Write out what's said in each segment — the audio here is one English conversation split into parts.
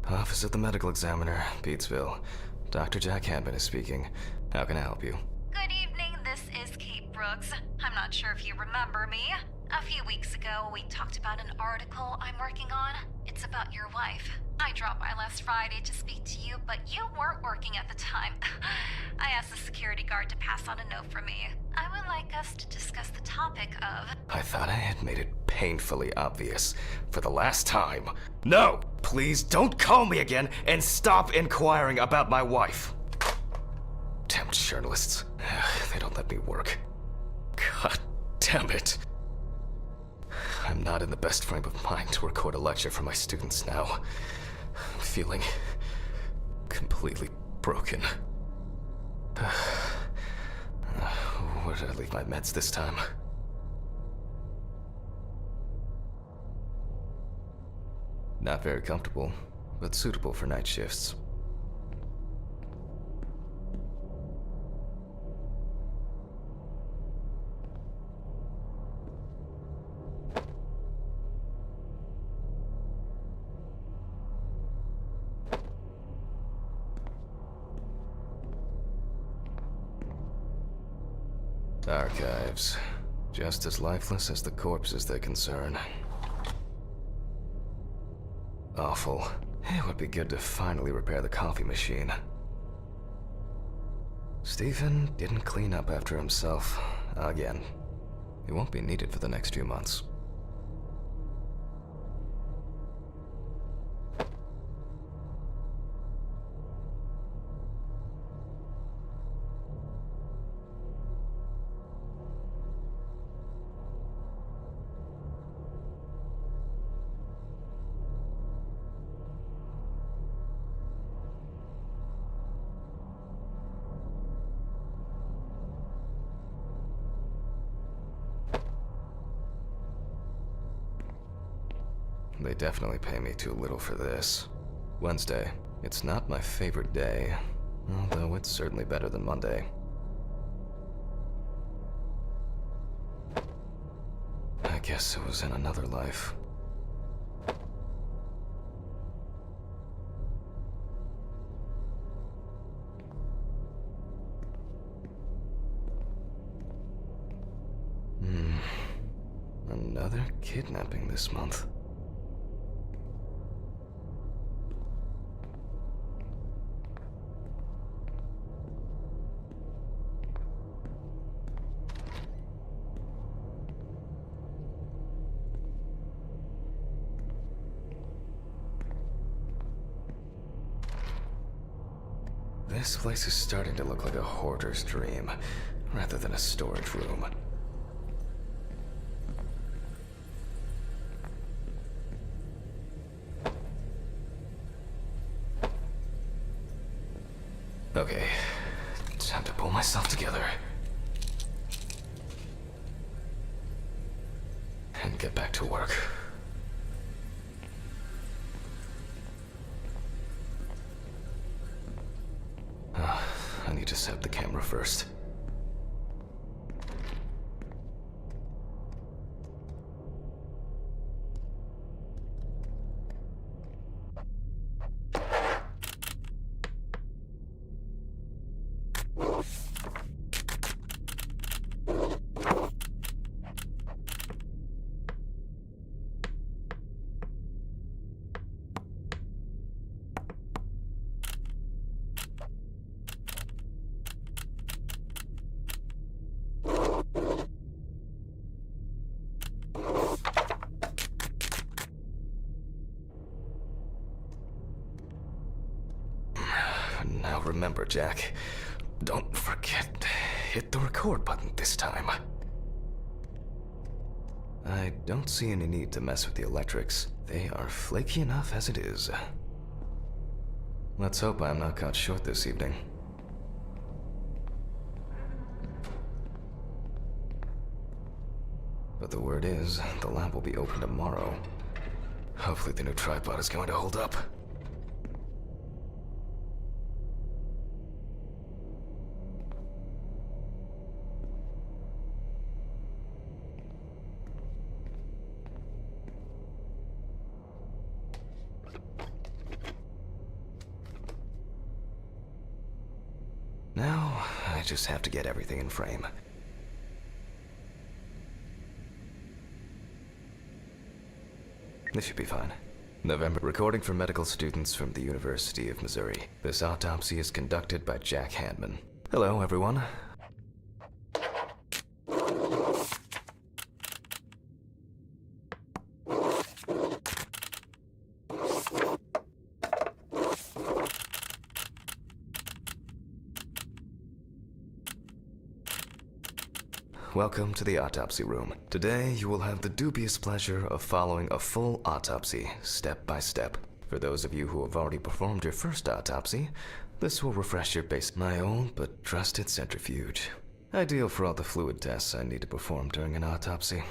Office of the Medical Examiner, Beatsville. Dr. Jack Hanman is speaking. How can I help you? Good evening, this is Kate Brooks. I'm not sure if you remember me. A few weeks ago, we talked about an article I'm working on. It's about your wife. I dropped by last Friday to speak to you, but you weren't working at the time. I asked the security guard to pass on a note for me. I would like us to discuss the topic of... I thought I had made it painfully obvious. For the last time. No! Please don't call me again and stop inquiring about my wife. Damn journalists. They don't let me work. God damn it. I'm not in the best frame of mind to record a lecture for my students now. I'm feeling completely broken. Where did I leave my meds this time? Not very comfortable, but suitable for night shifts. Archives. Just as lifeless as the corpses they concern. Awful. It would be good to finally repair the coffee machine. Stephen didn't clean up after himself. Again. He won't be needed for the next few months. They definitely pay me too little for this. Wednesday. It's not my favorite day, although it's certainly better than Monday. I guess it was in another life. Another kidnapping this month. This place is starting to look like a hoarder's dream, rather than a storage room. Okay, time to pull myself together. And get back to work. I need to set the camera first. Now remember, Jack, don't forget to hit the record button this time. I don't see any need to mess with the electrics. They are flaky enough as it is. Let's hope I'm not caught short this evening. But the word is, the lab will be open tomorrow. Hopefully the new tripod is going to hold up. just have to get everything in frame. This should be fine. November. Recording for medical students from the University of Missouri. This autopsy is conducted by Jack Hanman. Hello, everyone. Welcome to the autopsy room. Today, you will have the dubious pleasure of following a full autopsy, step by step. For those of you who have already performed your first autopsy, this will refresh your base. My old but trusted centrifuge. Ideal for all the fluid tests I need to perform during an autopsy.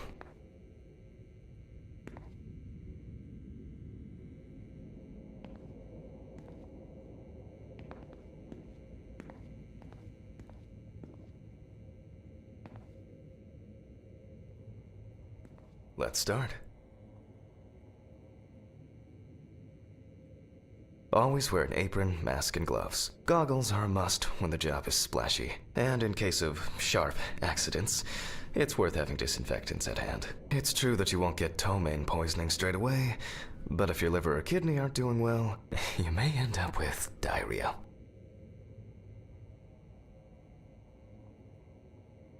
Let's start. Always wear an apron, mask, and gloves. Goggles are a must when the job is splashy. And in case of sharp accidents, it's worth having disinfectants at hand. It's true that you won't get ptomaine poisoning straight away, but if your liver or kidney aren't doing well, you may end up with diarrhea.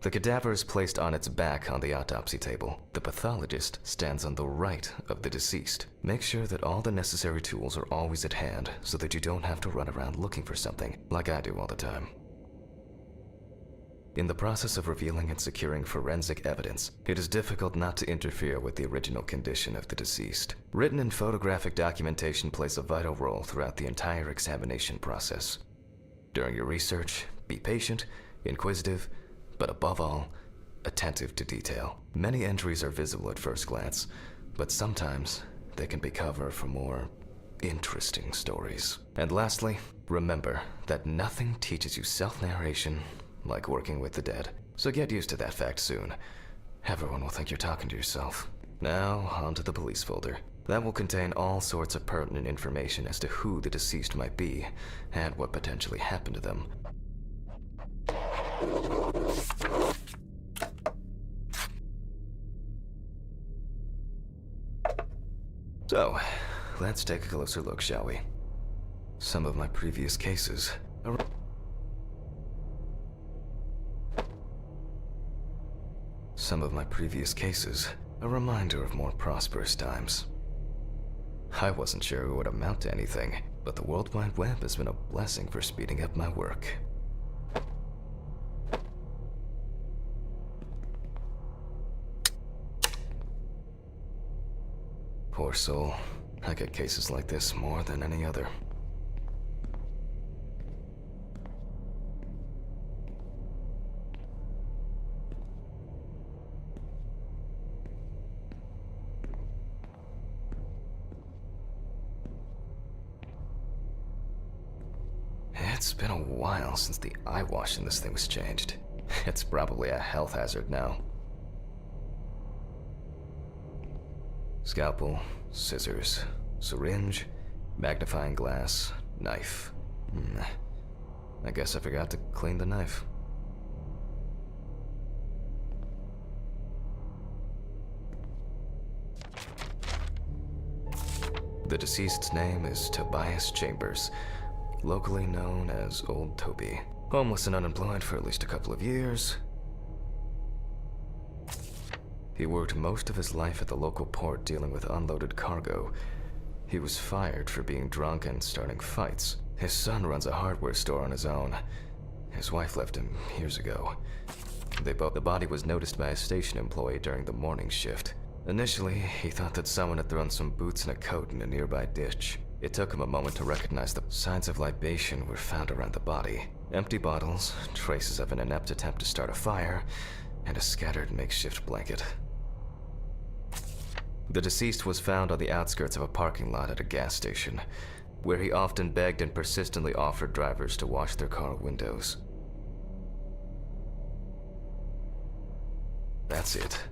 The cadaver is placed on its back on the autopsy table. The pathologist stands on the right of the deceased. Make sure that all the necessary tools are always at hand so that you don't have to run around looking for something, like I do all the time. In the process of revealing and securing forensic evidence, it is difficult not to interfere with the original condition of the deceased. Written and photographic documentation plays a vital role throughout the entire examination process. During your research, be patient, inquisitive, but above all, attentive to detail. Many entries are visible at first glance, but sometimes they can be cover for more interesting stories. And lastly, remember that nothing teaches you self-narration like working with the dead. So get used to that fact soon. Everyone will think you're talking to yourself. Now, onto the police folder. That will contain all sorts of pertinent information as to who the deceased might be and what potentially happened to them. So, let's take a closer look, shall we? Some of my previous cases. A reminder of more prosperous times. I wasn't sure it would amount to anything, but the World Wide Web has been a blessing for speeding up my work. Poor soul. I get cases like this more than any other. It's been a while since the eye wash in this thing was changed. It's probably a health hazard now. Scalpel, scissors, syringe, magnifying glass, knife. I guess I forgot to clean the knife. The deceased's name is Tobias Chambers, locally known as Old Toby. Homeless and unemployed for at least a couple of years. He worked most of his life at the local port dealing with unloaded cargo. He was fired for being drunk and starting fights. His son runs a hardware store on his own. His wife left him years ago. The body was noticed by a station employee during the morning shift. Initially, he thought that someone had thrown some boots and a coat in a nearby ditch. It took him a moment to recognize the signs of libation were found around the body. Empty bottles, traces of an inept attempt to start a fire, and a scattered makeshift blanket. The deceased was found on the outskirts of a parking lot at a gas station, where he often begged and persistently offered drivers to wash their car windows. That's it.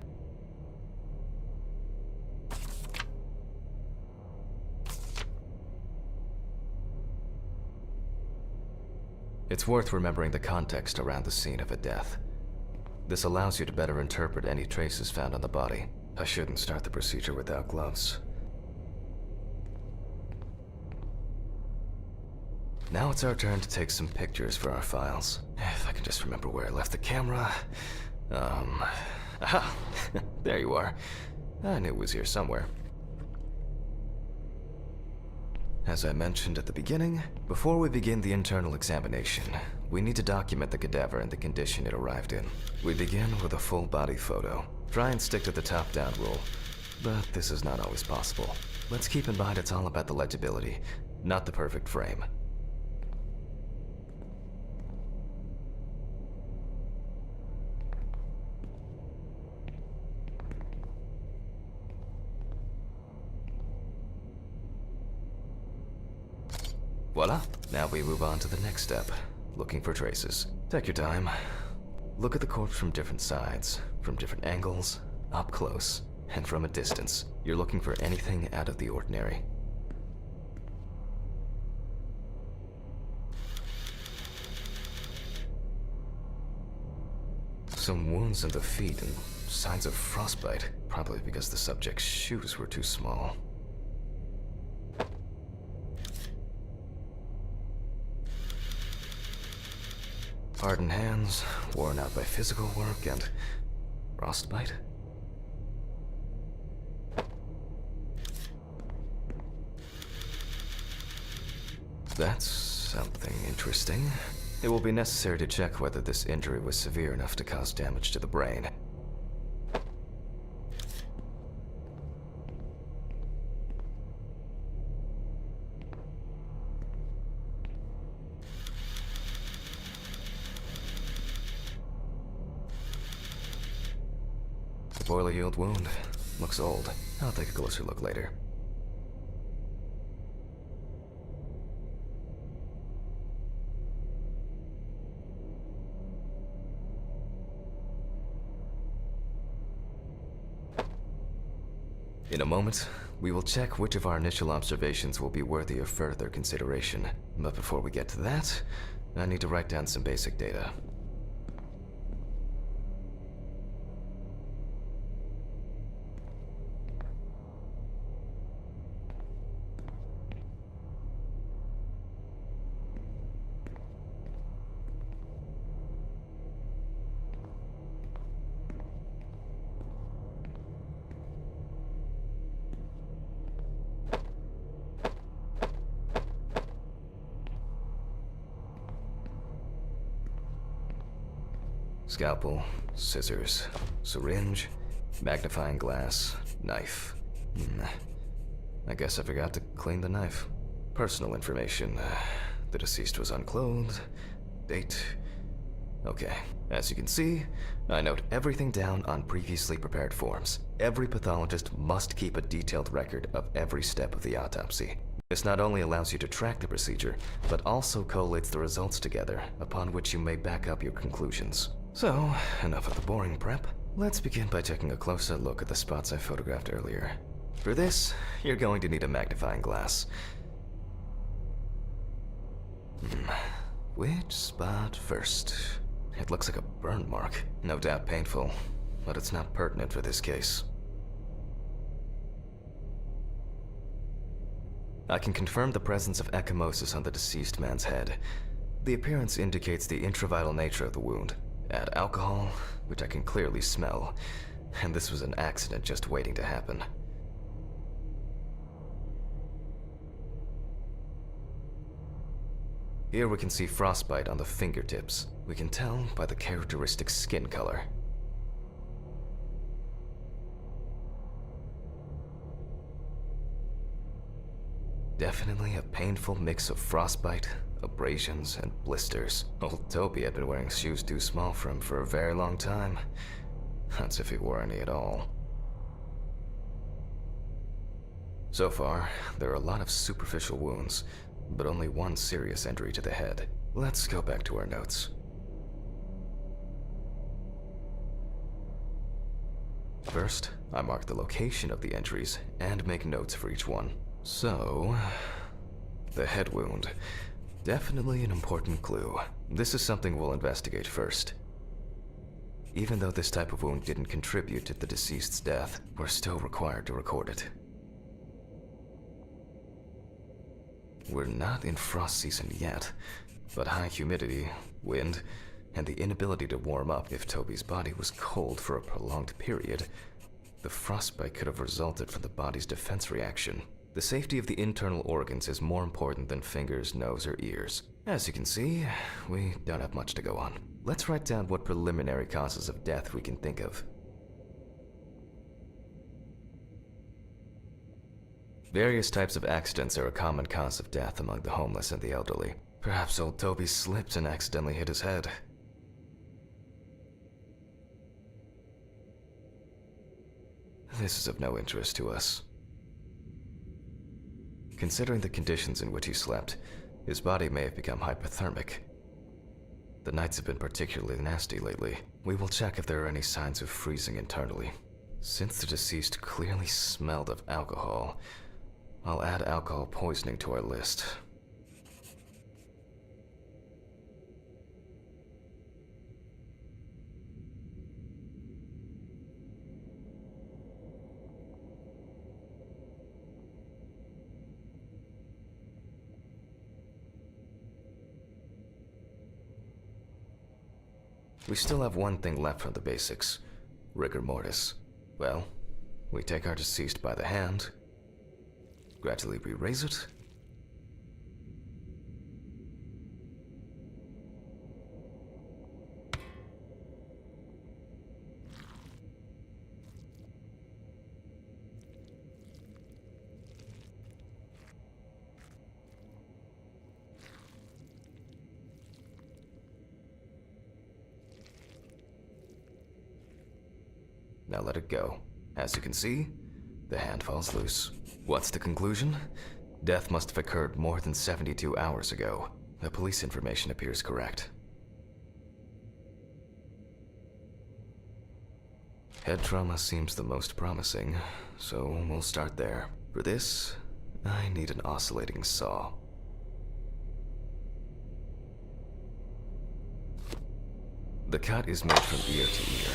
It's worth remembering the context around the scene of a death. This allows you to better interpret any traces found on the body. I shouldn't start the procedure without gloves. Now it's our turn to take some pictures for our files. If I can just remember where I left the camera. Aha! There you are. I knew it was here somewhere. As I mentioned at the beginning, before we begin the internal examination, we need to document the cadaver and the condition it arrived in. We begin with a full body photo. Try and stick to the top-down rule, but this is not always possible. Let's keep in mind it's all about the legibility, not the perfect frame. Voila! Now we move on to the next step, looking for traces. Take your time. Look at the corpse from different sides, from different angles, up close, and from a distance. You're looking for anything out of the ordinary. Some wounds in the feet and signs of frostbite, probably because the subject's shoes were too small. Hardened hands, worn out by physical work, and frostbite? That's something interesting. It will be necessary to check whether this injury was severe enough to cause damage to the brain. Boiler-healed wound. Looks old. I'll take a closer look later. In a moment, we will check which of our initial observations will be worthy of further consideration. But before we get to that, I need to write down some basic data. Scalpel, scissors, syringe, magnifying glass, knife. I guess I forgot to clean the knife. Personal information. The deceased was unclothed. Date. Okay. As you can see, I note everything down on previously prepared forms. Every pathologist must keep a detailed record of every step of the autopsy. This not only allows you to track the procedure, but also collates the results together, upon which you may back up your conclusions. So, enough of the boring prep. Let's begin by taking a closer look at the spots I photographed earlier. For this, you're going to need a magnifying glass. Which spot first? It looks like a burn mark. No doubt painful, but it's not pertinent for this case. I can confirm the presence of ecchymosis on the deceased man's head. The appearance indicates the intravital nature of the wound. Add alcohol, which I can clearly smell, and this was an accident just waiting to happen. Here we can see frostbite on the fingertips. We can tell by the characteristic skin color. Definitely a painful mix of frostbite, abrasions, and blisters. Old Toby had been wearing shoes too small for him for a very long time. That's if he wore any at all. So far, there are a lot of superficial wounds, but only one serious injury to the head. Let's go back to our notes. First, I mark the location of the injuries and make notes for each one. So, the head wound. Definitely an important clue. This is something we'll investigate first. Even though this type of wound didn't contribute to the deceased's death, we're still required to record it. We're not in frost season yet, but high humidity, wind, and the inability to warm up if Toby's body was cold for a prolonged period, the frostbite could have resulted from the body's defense reaction. The safety of the internal organs is more important than fingers, nose, or ears. As you can see, we don't have much to go on. Let's write down what preliminary causes of death we can think of. Various types of accidents are a common cause of death among the homeless and the elderly. Perhaps old Toby slipped and accidentally hit his head. This is of no interest to us. Considering the conditions in which he slept, his body may have become hypothermic. The nights have been particularly nasty lately. We will check if there are any signs of freezing internally. Since the deceased clearly smelled of alcohol, I'll add alcohol poisoning to our list. We still have one thing left from the basics, rigor mortis. Well, we take our deceased by the hand, gradually re-raise it, now let it go. As you can see, the hand falls loose. What's the conclusion? Death must have occurred more than 72 hours ago. The police information appears correct. Head trauma seems the most promising, so we'll start there. For this, I need an oscillating saw. The cut is made from ear to ear.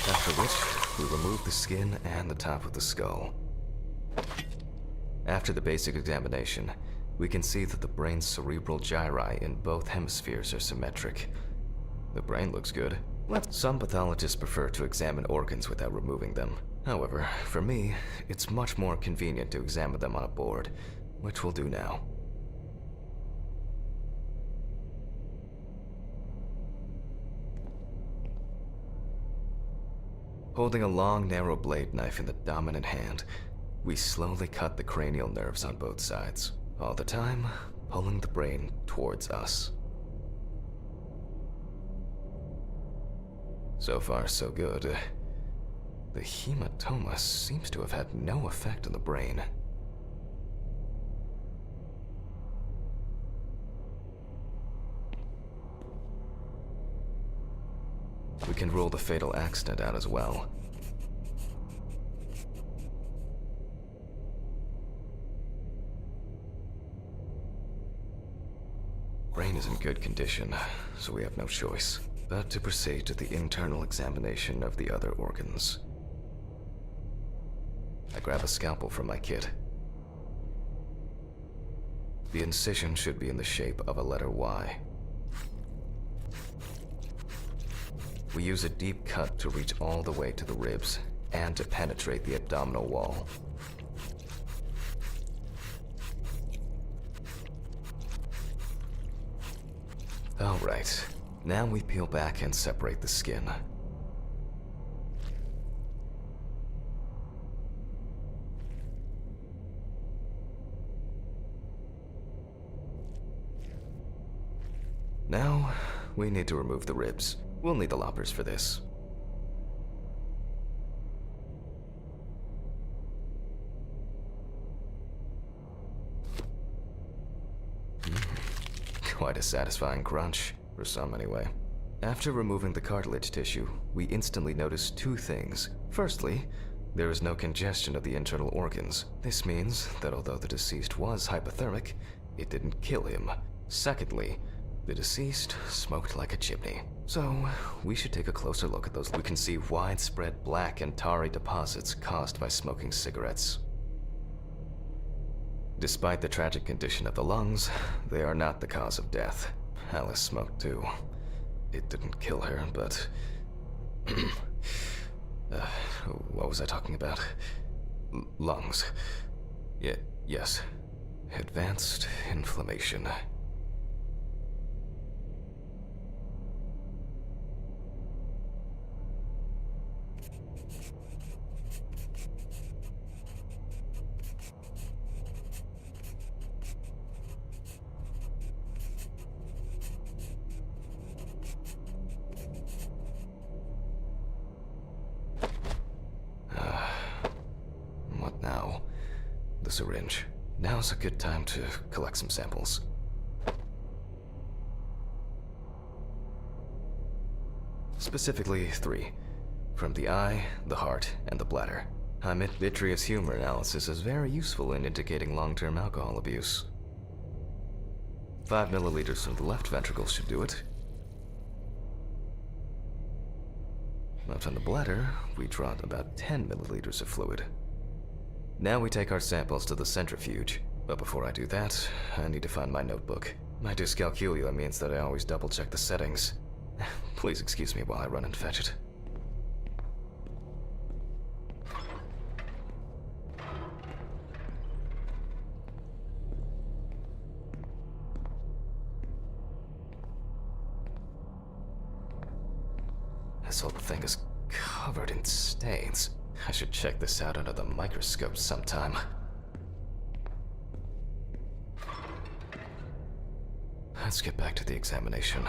After which, we remove the skin and the top of the skull. After the basic examination, we can see that the brain's cerebral gyri in both hemispheres are symmetric. The brain looks good. Some pathologists prefer to examine organs without removing them. However, for me, it's much more convenient to examine them on a board, which we'll do now. Holding a long, narrow blade knife in the dominant hand, we slowly cut the cranial nerves on both sides, all the time pulling the brain towards us. So far, so good. The hematoma seems to have had no effect on the brain. We can rule the fatal accident out as well. Brain is in good condition, so we have no choice but to proceed to the internal examination of the other organs. I grab a scalpel from my kit. The incision should be in the shape of a letter Y. We use a deep cut to reach all the way to the ribs and to penetrate the abdominal wall. All right, now we peel back and separate the skin. Now, we need to remove the ribs. We'll need the loppers for this. Quite a satisfying crunch, for some anyway. After removing the cartilage tissue, we instantly noticed two things. Firstly, there is no congestion of the internal organs. This means that although the deceased was hypothermic, it didn't kill him. Secondly, the deceased smoked like a chimney. So, we should take a closer look at those. We can see widespread black and tarry deposits caused by smoking cigarettes. Despite the tragic condition of the lungs, they are not the cause of death. Alice smoked too. It didn't kill her, but... what was I talking about? Lungs. Yes. Advanced inflammation. What now? The syringe. Now's a good time to collect some samples. Specifically 3. From the eye, the heart, and the bladder. I admit vitreous humor analysis is very useful in indicating long-term alcohol abuse. 5 milliliters from the left ventricle should do it. Left on the bladder, we draw about 10 milliliters of fluid. Now we take our samples to the centrifuge, but before I do that, I need to find my notebook. My dyscalculia means that I always double-check the settings. Please excuse me while I run and fetch it. This whole thing is covered in stains. I should check this out under the microscope sometime. Let's get back to the examination.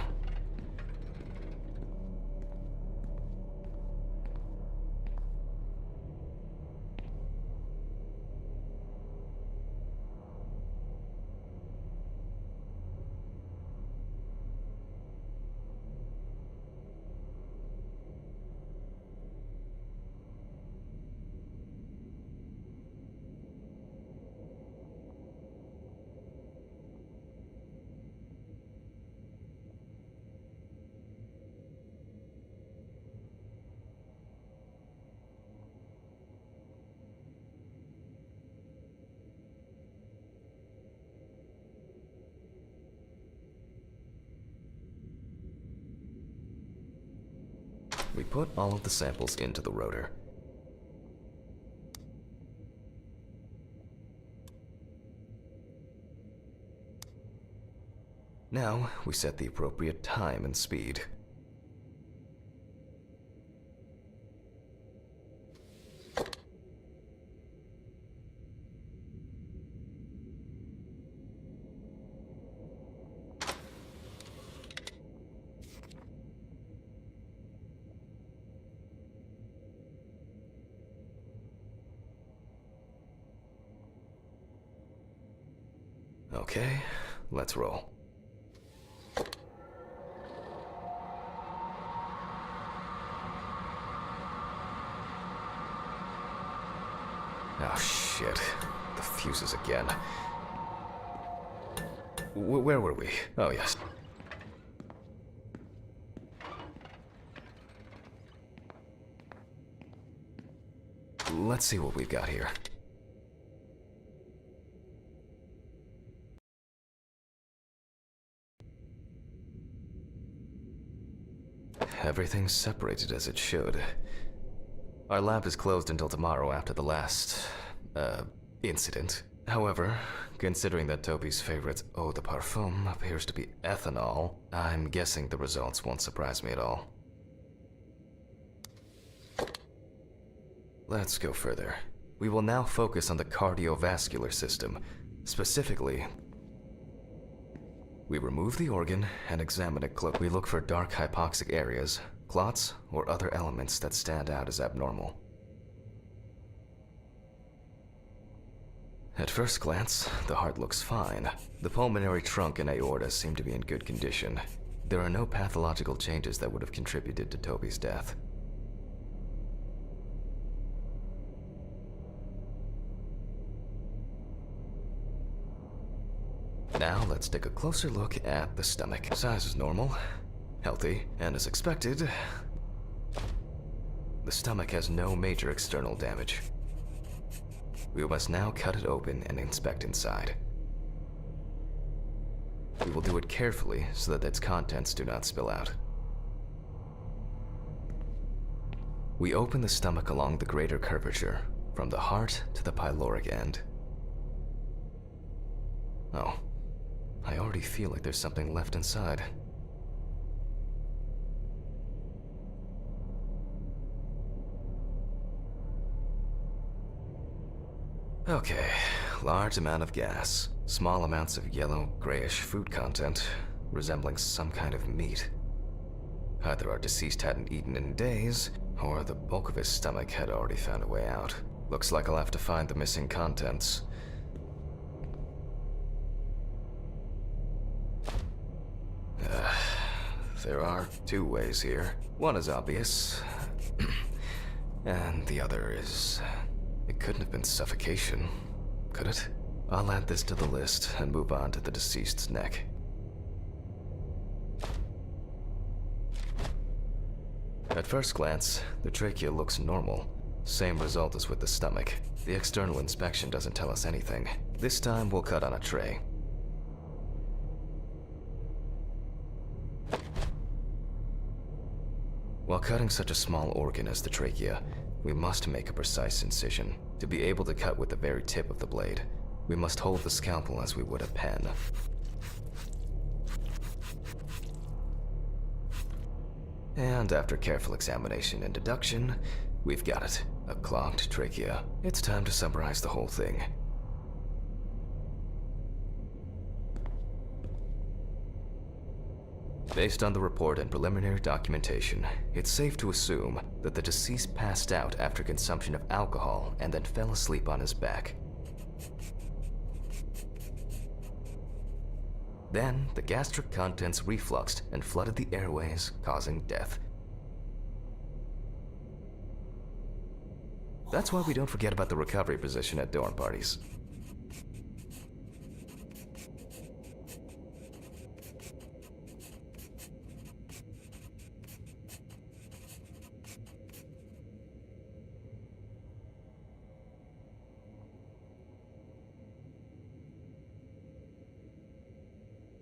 We put all of the samples into the rotor. Now, we set the appropriate time and speed. Okay, let's roll. Oh shit, the fuses again. Where were we? Oh yes. Let's see what we've got here. Everything's separated as it should. Our lab is closed until tomorrow after the last, incident. However, considering that Toby's favorite eau de parfum appears to be ethanol, I'm guessing the results won't surprise me at all. Let's go further. We will now focus on the cardiovascular system. Specifically, we remove the organ and examine it closely. We look for dark hypoxic areas, clots, or other elements that stand out as abnormal. At first glance, the heart looks fine. The pulmonary trunk and aorta seem to be in good condition. There are no pathological changes that would have contributed to Toby's death. Now let's take a closer look at the stomach. Size is normal, healthy, and as expected, the stomach has no major external damage. We must now cut it open and inspect inside. We will do it carefully so that its contents do not spill out. We open the stomach along the greater curvature, from the heart to the pyloric end. Oh, I already feel like there's something left inside. Okay, large amount of gas, small amounts of yellow, grayish food content, resembling some kind of meat. Either our deceased hadn't eaten in days, or the bulk of his stomach had already found a way out. Looks like I'll have to find the missing contents. There are two ways here. One is obvious, and the other is... It couldn't have been suffocation, could it? I'll add this to the list and move on to the deceased's neck. At first glance, the trachea looks normal. Same result as with the stomach. The external inspection doesn't tell us anything. This time we'll cut on a tray. While cutting such a small organ as the trachea, we must make a precise incision. To be able to cut with the very tip of the blade, we must hold the scalpel as we would a pen. And after careful examination and deduction, we've got it. A clogged trachea. It's time to summarize the whole thing. Based on the report and preliminary documentation, it's safe to assume that the deceased passed out after consumption of alcohol and then fell asleep on his back. Then, the gastric contents refluxed and flooded the airways, causing death. That's why we don't forget about the recovery position at dorm parties.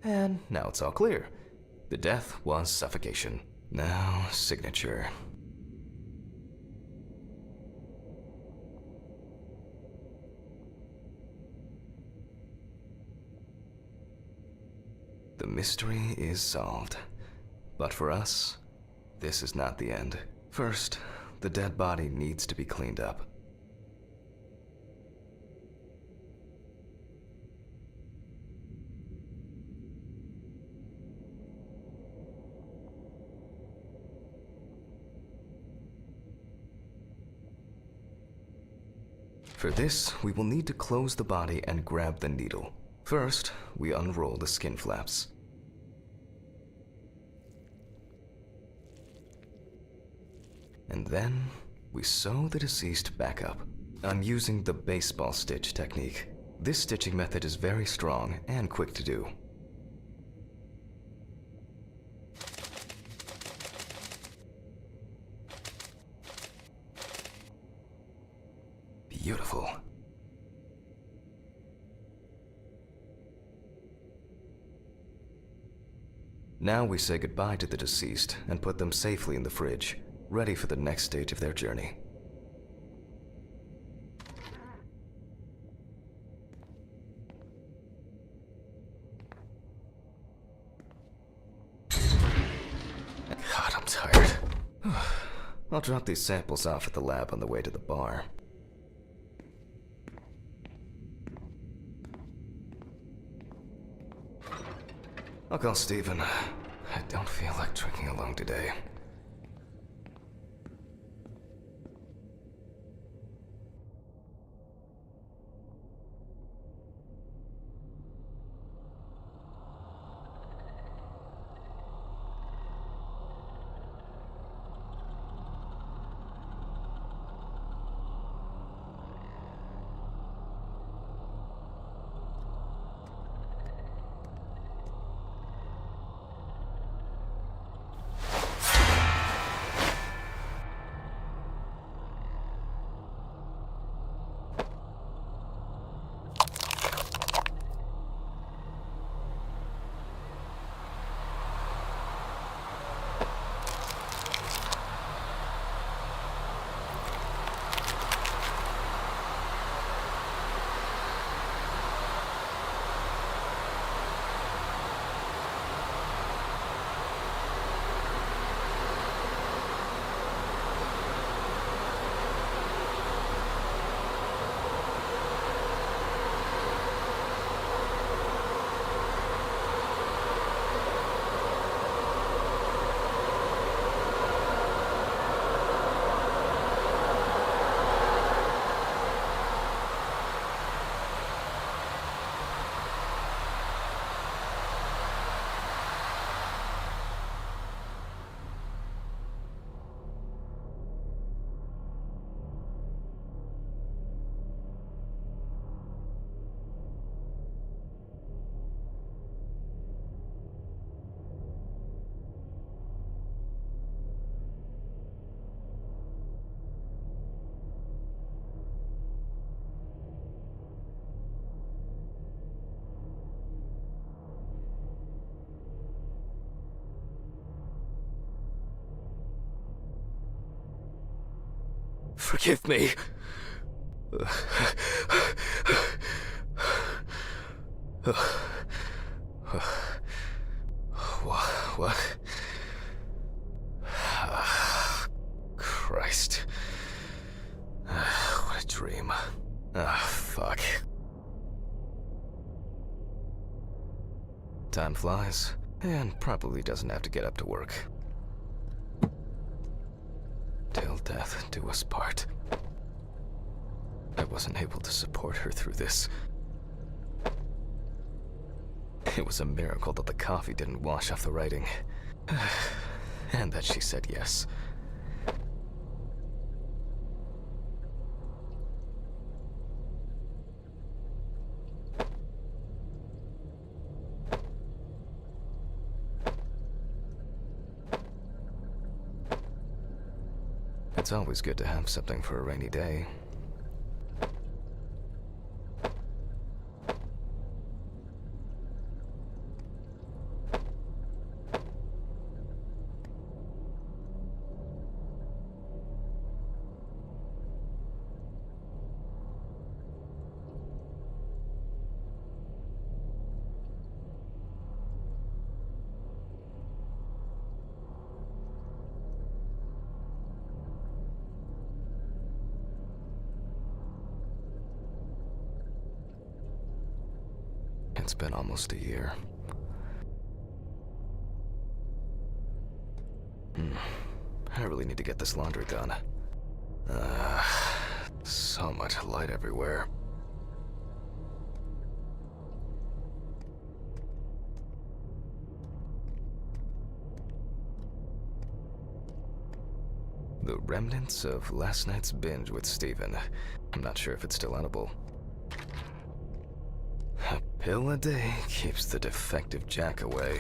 And now it's all clear. The death was suffocation. Now, signature. The mystery is solved. But for us, this is not the end. First, the dead body needs to be cleaned up. For this, we will need to close the body and grab the needle. First, we unroll the skin flaps. And then, we sew the deceased back up. I'm using the baseball stitch technique. This stitching method is very strong and quick to do. Beautiful. Now we say goodbye to the deceased and put them safely in the fridge, ready for the next stage of their journey. God, I'm tired. I'll drop these samples off at the lab on the way to the bar. I'll call Steven. I don't feel like drinking alone today. Forgive me. What? Christ. What a dream. Fuck. Time flies, and probably doesn't have to get up to work. Till death do us part. I wasn't able to support her through this. It was a miracle that the coffee didn't wash off the writing. And that she said yes. It's always good to have something for a rainy day. It's been almost a year. I really need to get this laundry done. So much light everywhere. The remnants of last night's binge with Steven. I'm not sure if it's still edible. A pill a day keeps the defective Jack away.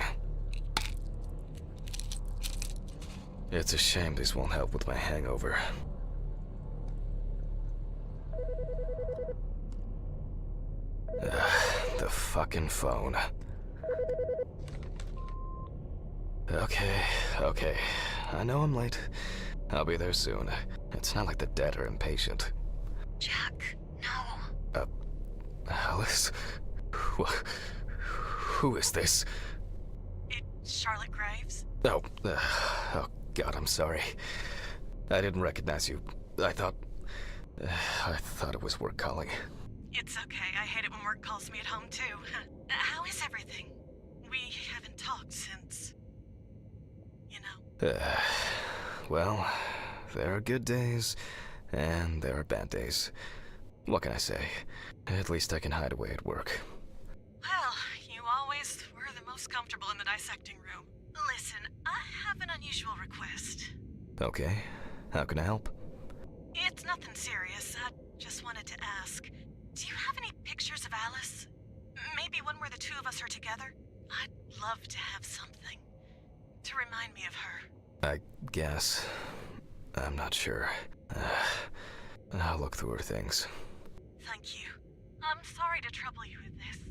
It's a shame these won't help with my hangover. The fucking phone. Okay. I know I'm late. I'll be there soon. It's not like the dead are impatient. Jack, no. Alice? Who is this? It's Charlotte Graves. Oh God, I'm sorry. I didn't recognize you. I thought it was work calling. It's okay. I hate it when work calls me at home, too. How is everything? We haven't talked since... you know. Well, there are good days, and there are bad days. What can I say? At least I can hide away at work. Well, you always were the most comfortable in the dissecting room. Listen, I have an unusual request. Okay, how can I help? It's nothing serious. I just wanted to ask. Do you have any pictures of Alice? Maybe one where the two of us are together? I'd love to have something to remind me of her. I guess. I'm not sure. I'll look through her things. Thank you. I'm sorry to trouble you with this.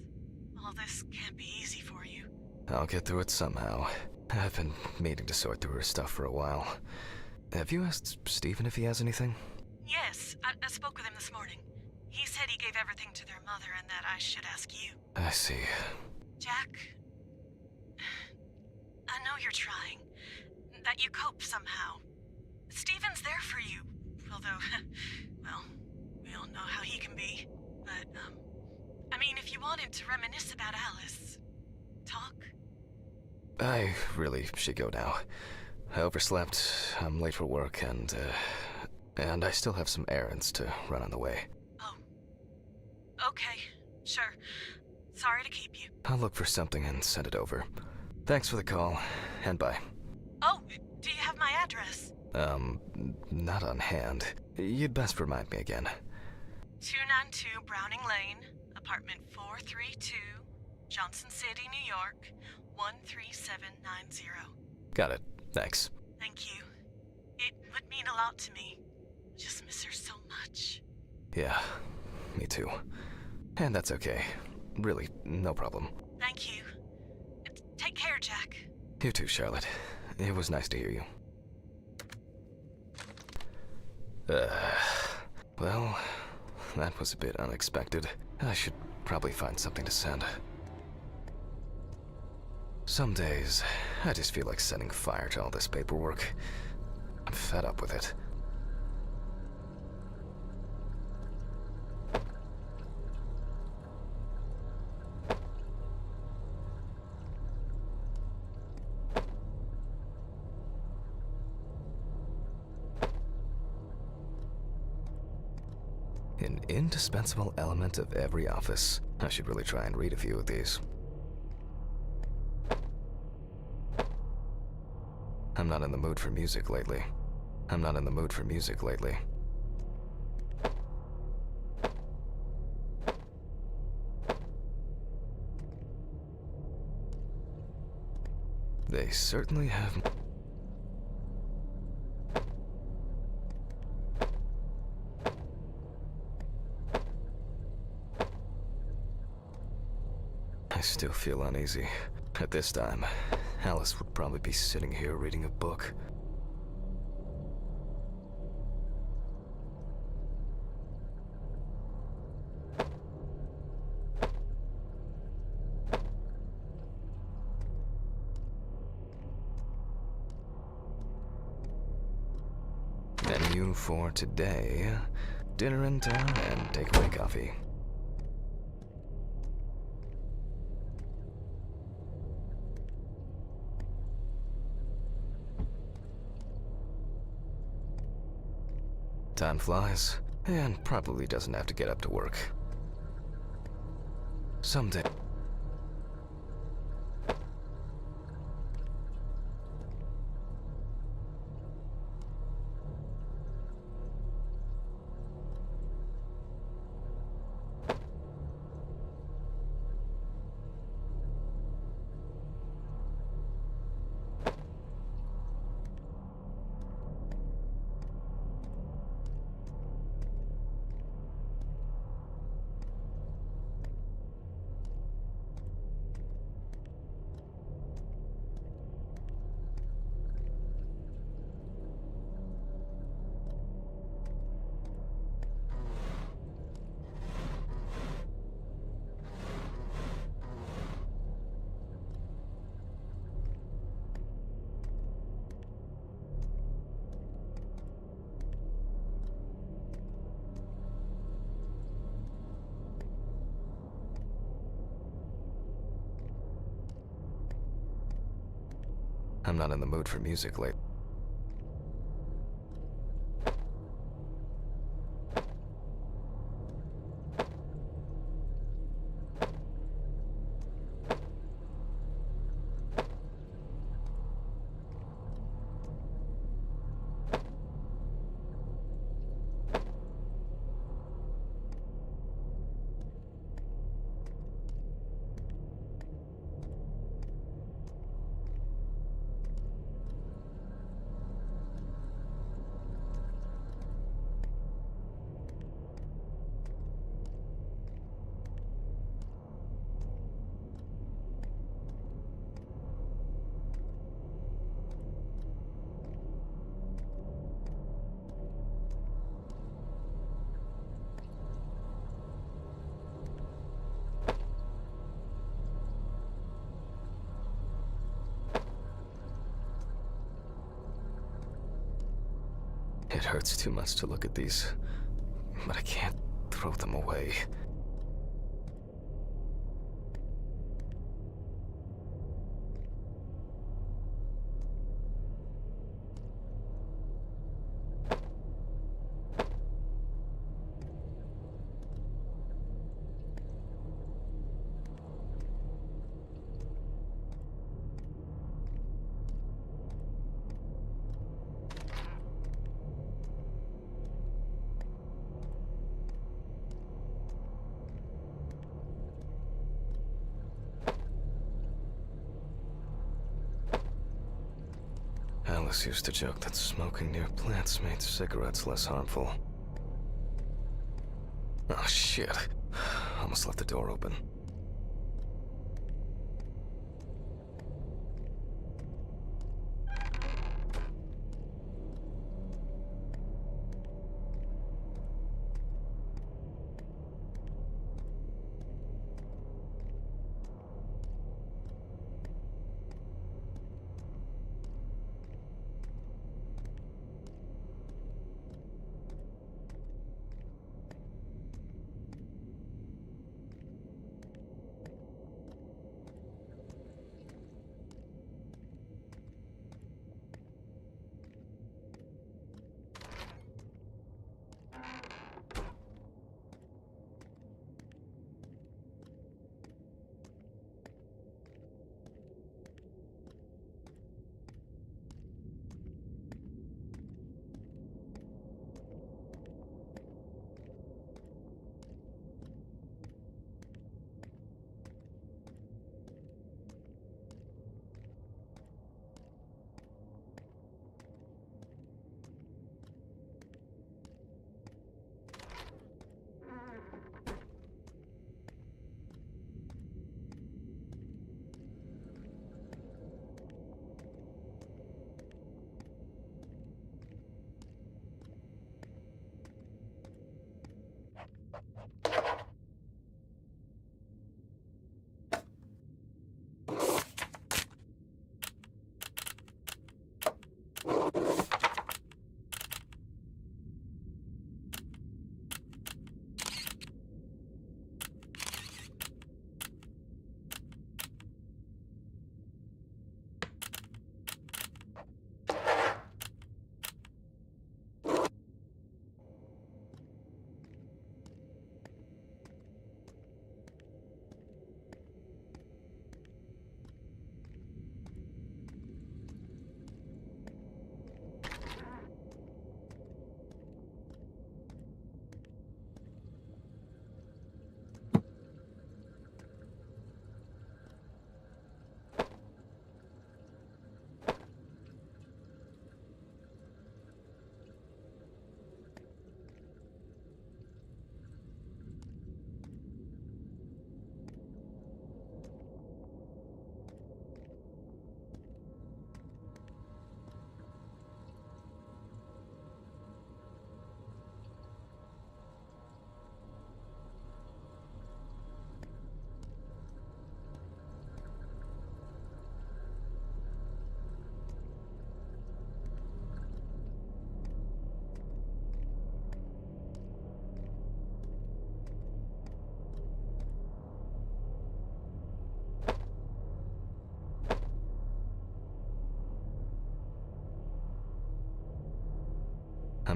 All this can't be easy for you. I'll get through it somehow. I've been meaning to sort through her stuff for a while. Have you asked Steven if he has anything? Yes, I spoke with him this morning. He said he gave everything to their mother and that I should ask you. I see. Jack, I know you're trying. That you cope somehow. Steven's there for you. Although, well, we all know how he can be. But, I mean, if you wanted to reminisce about Alice, talk. I really should go now. I overslept, I'm late for work, and I still have some errands to run on the way. Oh. Okay, sure. Sorry to keep you. I'll look for something and send it over. Thanks for the call, and bye. Oh, do you have my address? Not on hand. You'd best remind me again. 292 Browning Lane, apartment 432, Johnson City, New York, 13790. Got it. Thanks. Thank you. It would mean a lot to me. Just miss her so much. Yeah, me too. And that's okay. Really, no problem. Thank you. Take care, Jack. You too, Charlotte. It was nice to hear you. Well, that was a bit unexpected. I should probably find something to send. Some days, I just feel like setting fire to all this paperwork. I'm fed up with it. An indispensable element of every office. I should really try and read a few of these. I'm not in the mood for music lately. I'm not in the mood for music lately. They certainly have... I still feel uneasy. At this time, Alice would probably be sitting here reading a book. Menu for today: dinner in town and takeaway coffee. Time flies, and probably doesn't have to get up to work. Someday. I'm not in the mood for music lately. It hurts too much to look at these, but I can't throw them away. Alice used to joke that smoking near plants made cigarettes less harmful. Oh shit. Almost left the door open.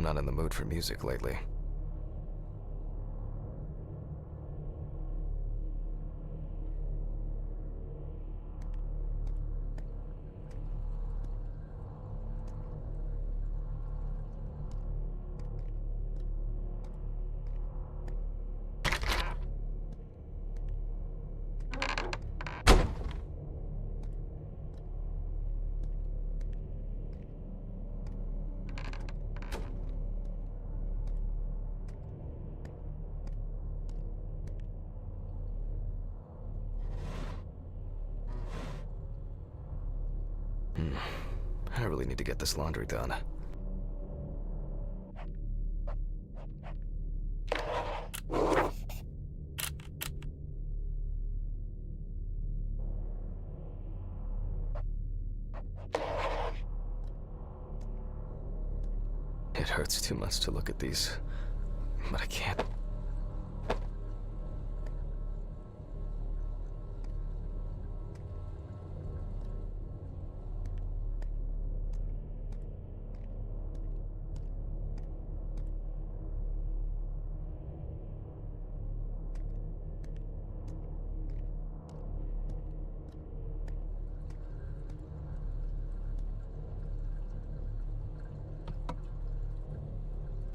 I'm not in the mood for music lately. I really need to get this laundry done. It hurts too much to look at these, but I can't.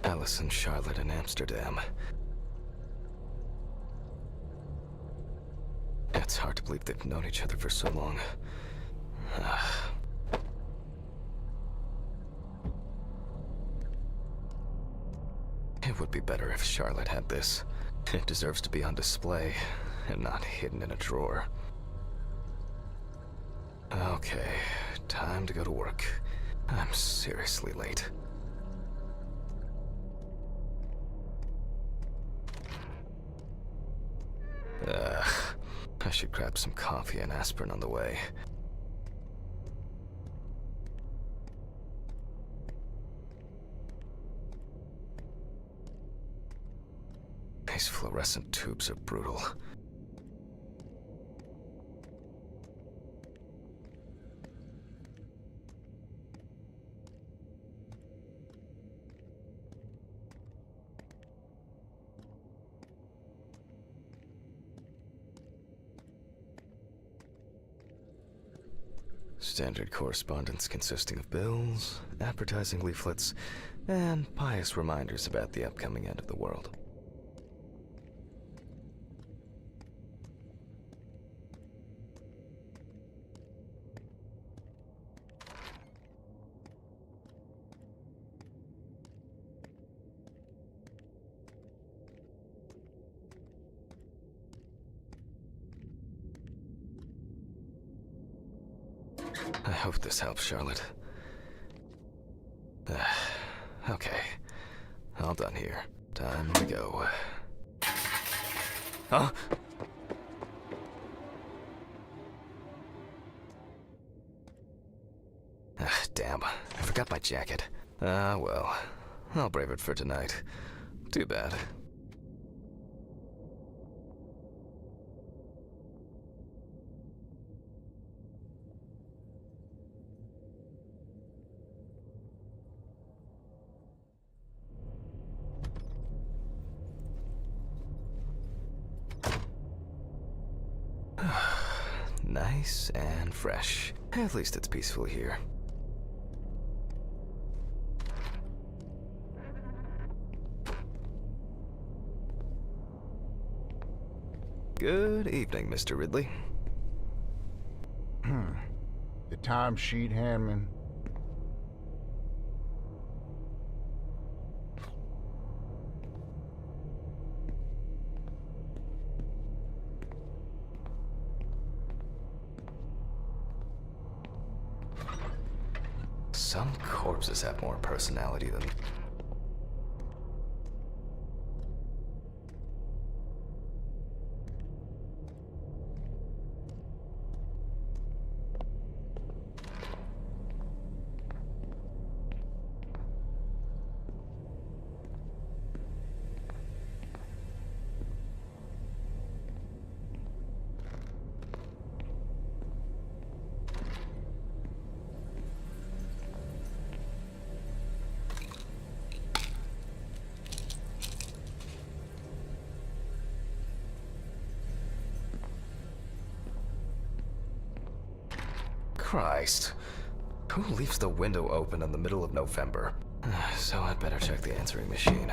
Alice and Charlotte in Amsterdam. It's hard to believe they've known each other for so long. It would be better if Charlotte had this. It deserves to be on display and not hidden in a drawer. Okay, time to go to work. I'm seriously late. I should grab some coffee and aspirin on the way. These fluorescent tubes are brutal. Standard correspondence consisting of bills, advertising leaflets, and pious reminders about the upcoming end of the world. I hope this helps, Charlotte. Okay. All done here. Time to go. Huh? Damn. I forgot my jacket. Well. I'll brave it for tonight. Too bad. Nice and fresh. At least it's peaceful here. Good evening, Mr. Ridley. The timesheet, Handman. Some corpses have more personality than... Christ. Who leaves the window open in the middle of November? So I'd better check the answering machine.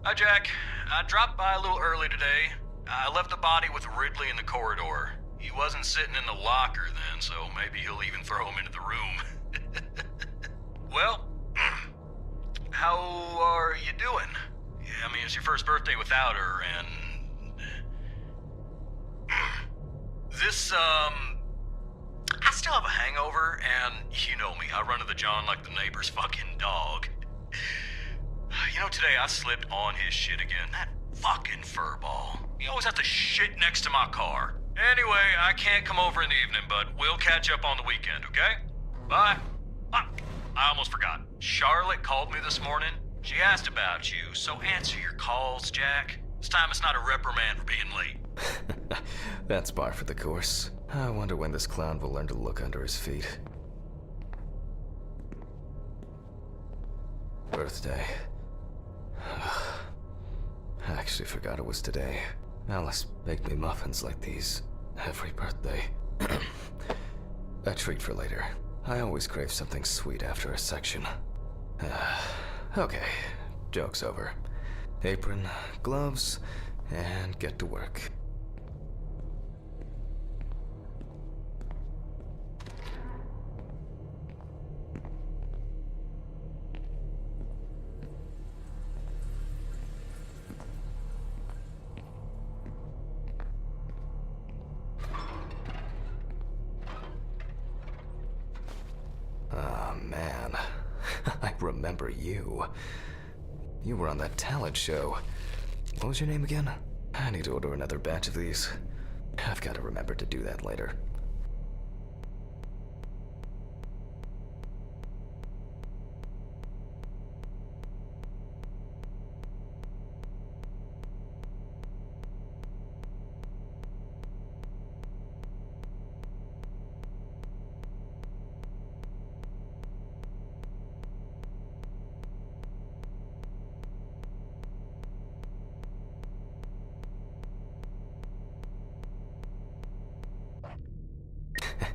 Hi, Jack. I dropped by a little early today. I left the body with Ridley in the corridor. He wasn't sitting in the locker then, so maybe he'll even throw him into the room. Well, how are you doing? Yeah, I mean, it's your first birthday without her, and... I still have a hangover, and you know me, I run to the John like the neighbor's fucking dog. You know, today I slipped on his shit again. That fucking furball. He always has to shit next to my car. Anyway, I can't come over in the evening, but we'll catch up on the weekend, okay? Bye. I almost forgot. Charlotte called me this morning. She asked about you, so answer your calls, Jack. This time it's not a reprimand for being late. That's par for the course. I wonder when this clown will learn to look under his feet. Birthday. I actually forgot it was today. Alice baked me muffins like these every birthday. A treat for later. I always crave something sweet after a section. Okay, joke's over. Apron, gloves, and get to work. Oh, man. I remember you. You were on that talent show. What was your name again? I need to order another batch of these. I've got to remember to do that later.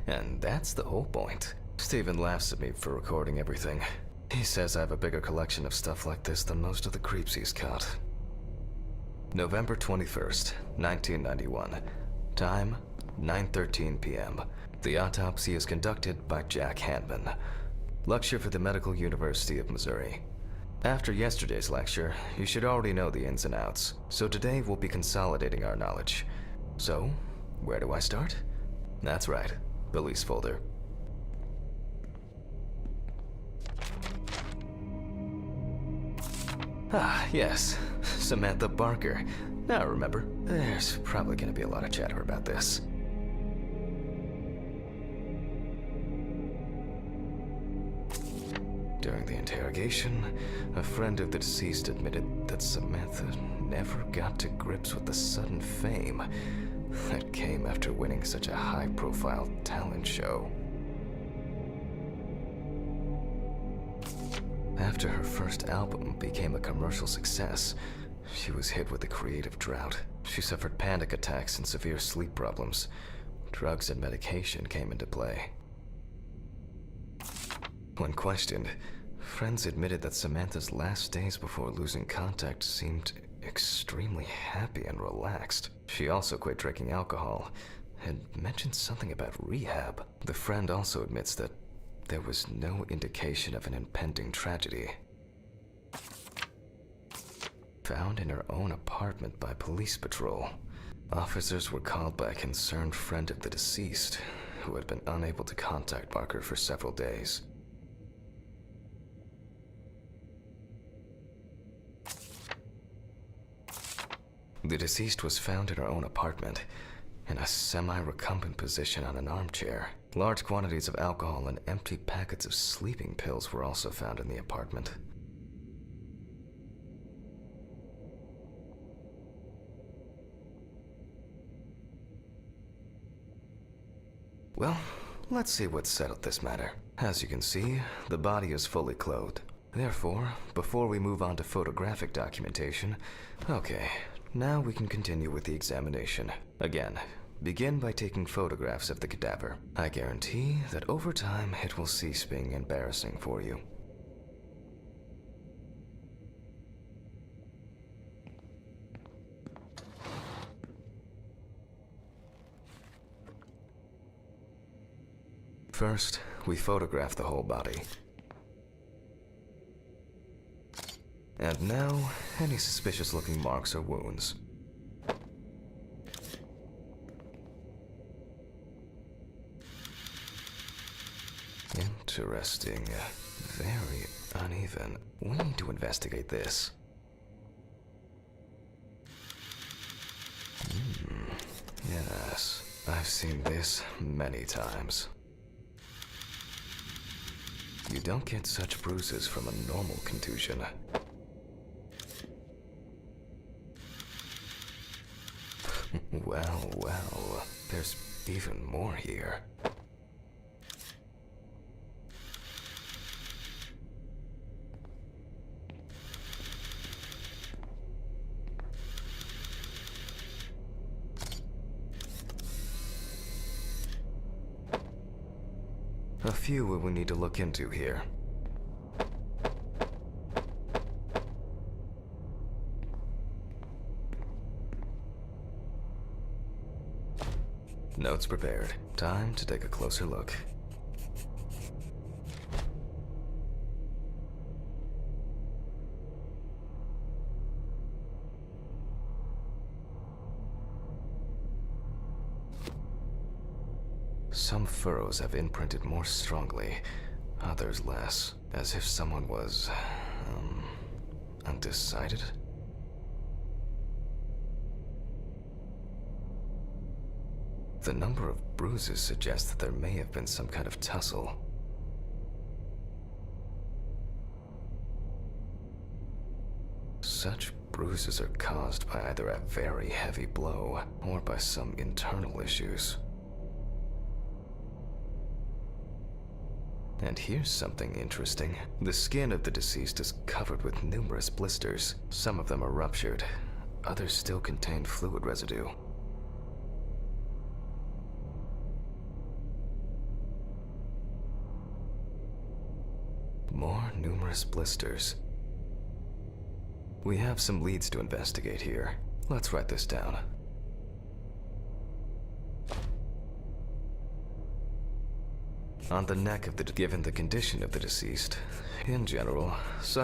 And that's the whole point. Steven laughs at me for recording everything. He says I have a bigger collection of stuff like this than most of the creeps he's caught. November 21st, 1991. Time, 9:13 p.m. The autopsy is conducted by Jack Hanman. Lecture for the Medical University of Missouri. After yesterday's lecture, you should already know the ins and outs, so today we'll be consolidating our knowledge. So, where do I start? That's right. Police folder. Ah, yes. Samantha Barker. Now remember, there's probably gonna be a lot of chatter about this. During the interrogation, a friend of the deceased admitted that Samantha never got to grips with the sudden fame that came after winning such a high-profile talent show. After her first album became a commercial success, she was hit with a creative drought. She suffered panic attacks and severe sleep problems. Drugs and medication came into play. When questioned, friends admitted that Samantha's last days before losing contact seemed extremely happy and relaxed. She also quit drinking alcohol and mentioned something about rehab. The friend also admits that there was no indication of an impending tragedy. Found in her own apartment by police patrol, officers were called by a concerned friend of the deceased who had been unable to contact Barker for several days. The deceased was found in her own apartment, in a semi-recumbent position on an armchair. Large quantities of alcohol and empty packets of sleeping pills were also found in the apartment. Well, let's see what settled this matter. As you can see, the body is fully clothed. Therefore, before we move on to photographic documentation, okay, Now we can continue with the examination. Again, begin by taking photographs of the cadaver. I guarantee that over time it will cease being embarrassing for you. First, we photograph the whole body. And now, any suspicious-looking marks or wounds. Interesting. Very uneven. We need to investigate this. Yes, I've seen this many times. You don't get such bruises from a normal contusion. Well, there's even more here. A few we will need to look into here. Notes prepared. Time to take a closer look. Some furrows have imprinted more strongly, others less, as if someone was, undecided? The number of bruises suggests that there may have been some kind of tussle. Such bruises are caused by either a very heavy blow or by some internal issues. And here's something interesting. The skin of the deceased is covered with numerous blisters. Some of them are ruptured, others still contain fluid residue. More numerous blisters. We have some leads to investigate here. Let's write this down. On the neck of given the condition of the deceased, in general,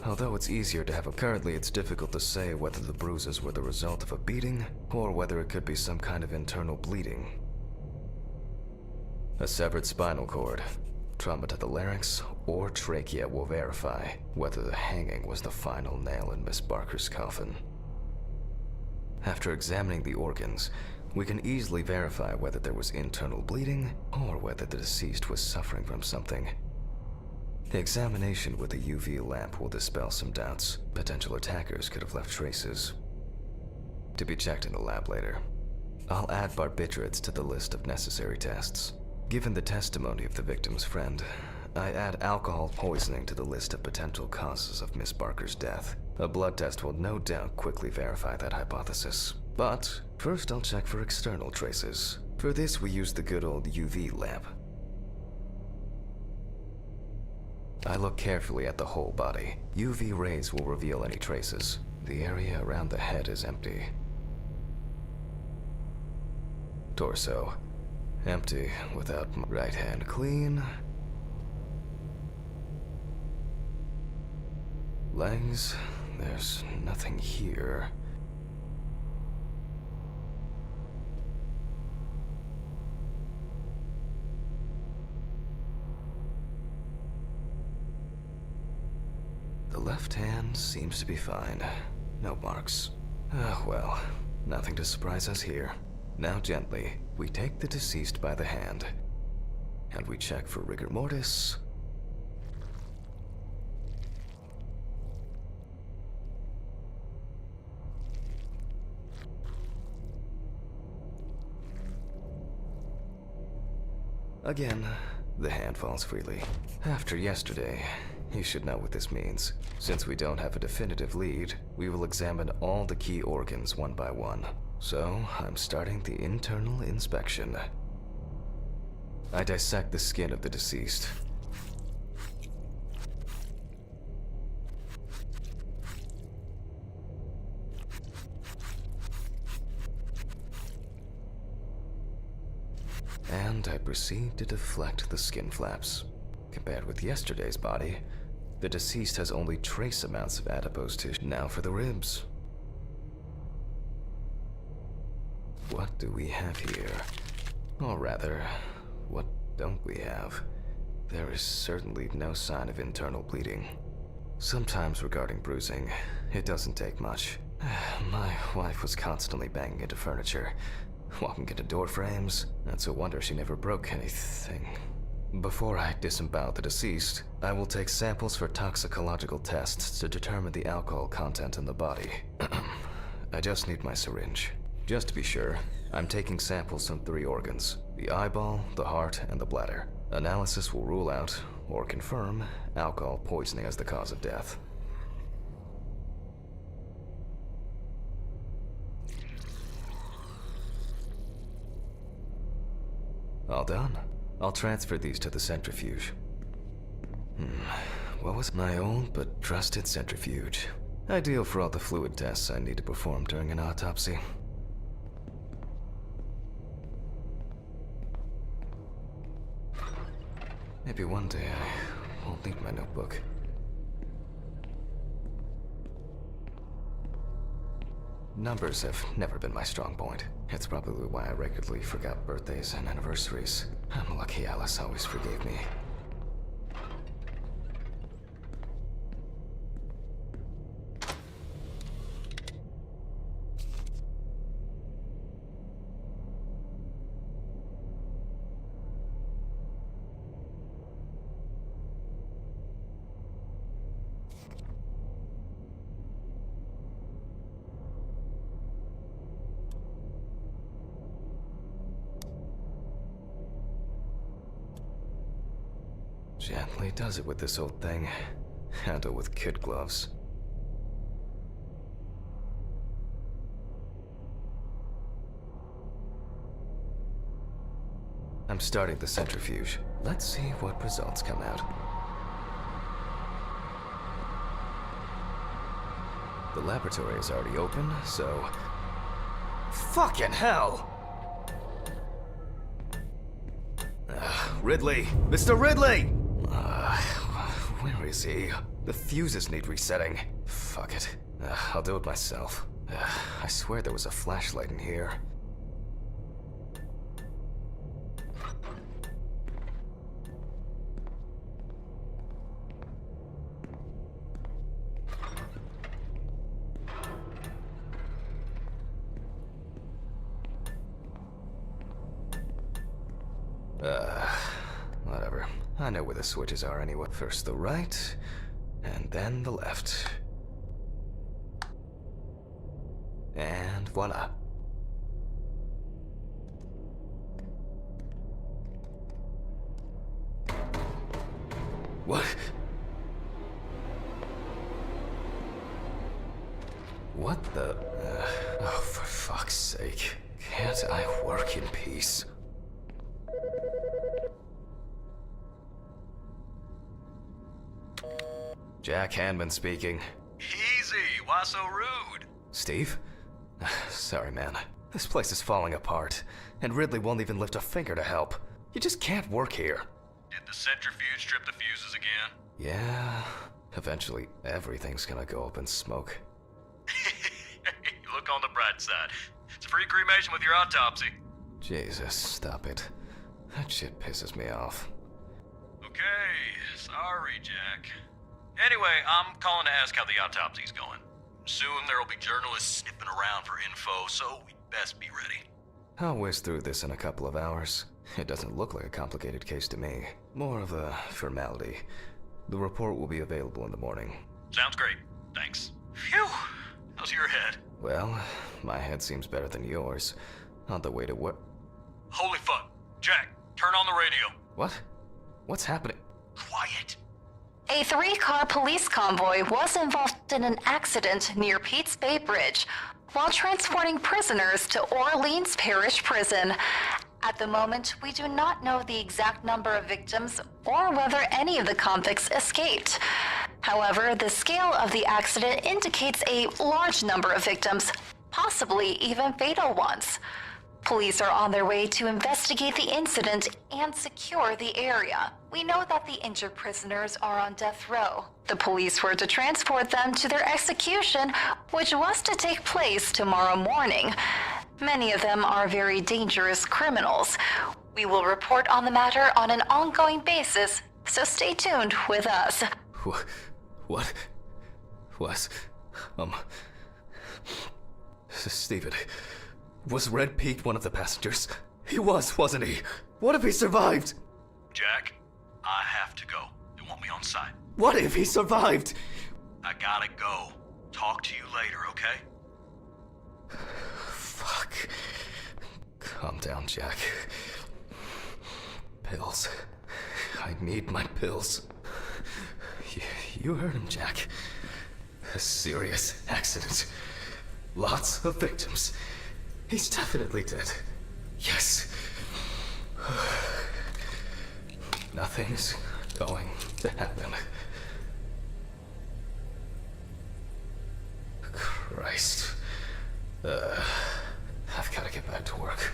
although it's easier to have currently it's difficult to say whether the bruises were the result of a beating, or whether it could be some kind of internal bleeding. A severed spinal cord, trauma to the larynx, or trachea will verify whether the hanging was the final nail in Miss Barker's coffin. After examining the organs, we can easily verify whether there was internal bleeding or whether the deceased was suffering from something. Examination with a UV lamp will dispel some doubts. Potential attackers could have left traces. To be checked in the lab later. I'll add barbiturates to the list of necessary tests. Given the testimony of the victim's friend, I add alcohol poisoning to the list of potential causes of Miss Barker's death. A blood test will no doubt quickly verify that hypothesis. But first I'll check for external traces. For this we use the good old UV lamp. I look carefully at the whole body. UV rays will reveal any traces. The area around the head is empty. Torso. Empty, without right hand clean. Legs. There's nothing here. The left hand seems to be fine. No marks. Well, nothing to surprise us here. Now gently, we take the deceased by the hand, and we check for rigor mortis. Again, the hand falls freely. After yesterday, You should know what this means. Since we don't have a definitive lead, we will examine all the key organs one by one. So, I'm starting the internal inspection. I dissect the skin of the deceased. And I proceed to deflect the skin flaps. Compared with yesterday's body, the deceased has only trace amounts of adipose tissue. Now for the ribs. What do we have here? Or rather, what don't we have? There is certainly no sign of internal bleeding. Sometimes regarding bruising, it doesn't take much. My wife was constantly banging into furniture, walking into door frames. That's a wonder she never broke anything. Before I disembowel the deceased, I will take samples for toxicological tests to determine the alcohol content in the body. I just need my syringe. Just to be sure, I'm taking samples from 3 organs: the eyeball, the heart, and the bladder. Analysis will rule out, or confirm, alcohol poisoning as the cause of death. All done. I'll transfer these to the centrifuge. What was my old but trusted centrifuge? Ideal for all the fluid tests I need to perform during an autopsy. Maybe one day I won't need my notebook. Numbers have never been my strong point. It's probably why I regularly forgot birthdays and anniversaries. I'm lucky Alice always forgave me. Gently does it with this old thing. Handle with kid gloves. I'm starting the centrifuge. Let's see what results come out. The laboratory is already open, so... Fucking hell! Ridley! Mr. Ridley! Where is he? The fuses need resetting. Fuck it. I'll do it myself. I swear there was a flashlight in here. Whatever. I know where the switches are anyway. First the right, and then the left. And voila. What? What the? Oh, for fuck's sake. Can't I work in peace? Jack Hanman speaking. Easy, why so rude? Steve? Sorry, man. This place is falling apart, and Ridley won't even lift a finger to help. You just can't work here. Did the centrifuge strip the fuses again? Yeah, eventually everything's gonna go up in smoke. Look on the bright side. It's a free cremation with your autopsy. Jesus, stop it. That shit pisses me off. Okay, sorry, Jack. Anyway, I'm calling to ask how the autopsy's going. Soon there'll be journalists sniffing around for info, so we'd best be ready. I'll whiz through this in a couple of hours. It doesn't look like a complicated case to me. More of a formality. The report will be available in the morning. Sounds great. Thanks. Phew! How's your head? Well, my head seems better than yours. On the way to work. Holy fuck. Jack, turn on the radio. What? What's happening? Quiet. A 3-car police convoy was involved in an accident near Pete's Bay Bridge while transporting prisoners to Orleans Parish Prison. At the moment, we do not know the exact number of victims or whether any of the convicts escaped. However, the scale of the accident indicates a large number of victims, possibly even fatal ones. Police are on their way to investigate the incident and secure the area. We know that the injured prisoners are on death row. The police were to transport them to their execution, which was to take place tomorrow morning. Many of them are very dangerous criminals. We will report on the matter on an ongoing basis, so stay tuned with us. What? Was... Steven... Was Red Pete one of the passengers? He was, wasn't he? What if he survived? Jack, I have to go. You want me on site? What if he survived? I gotta go. Talk to you later, okay? Fuck. Calm down, Jack. Pills. I need my pills. You heard him, Jack. A serious accident. Lots of victims. He's definitely dead. Yes. Nothing's going to happen. Christ. I've got to get back to work.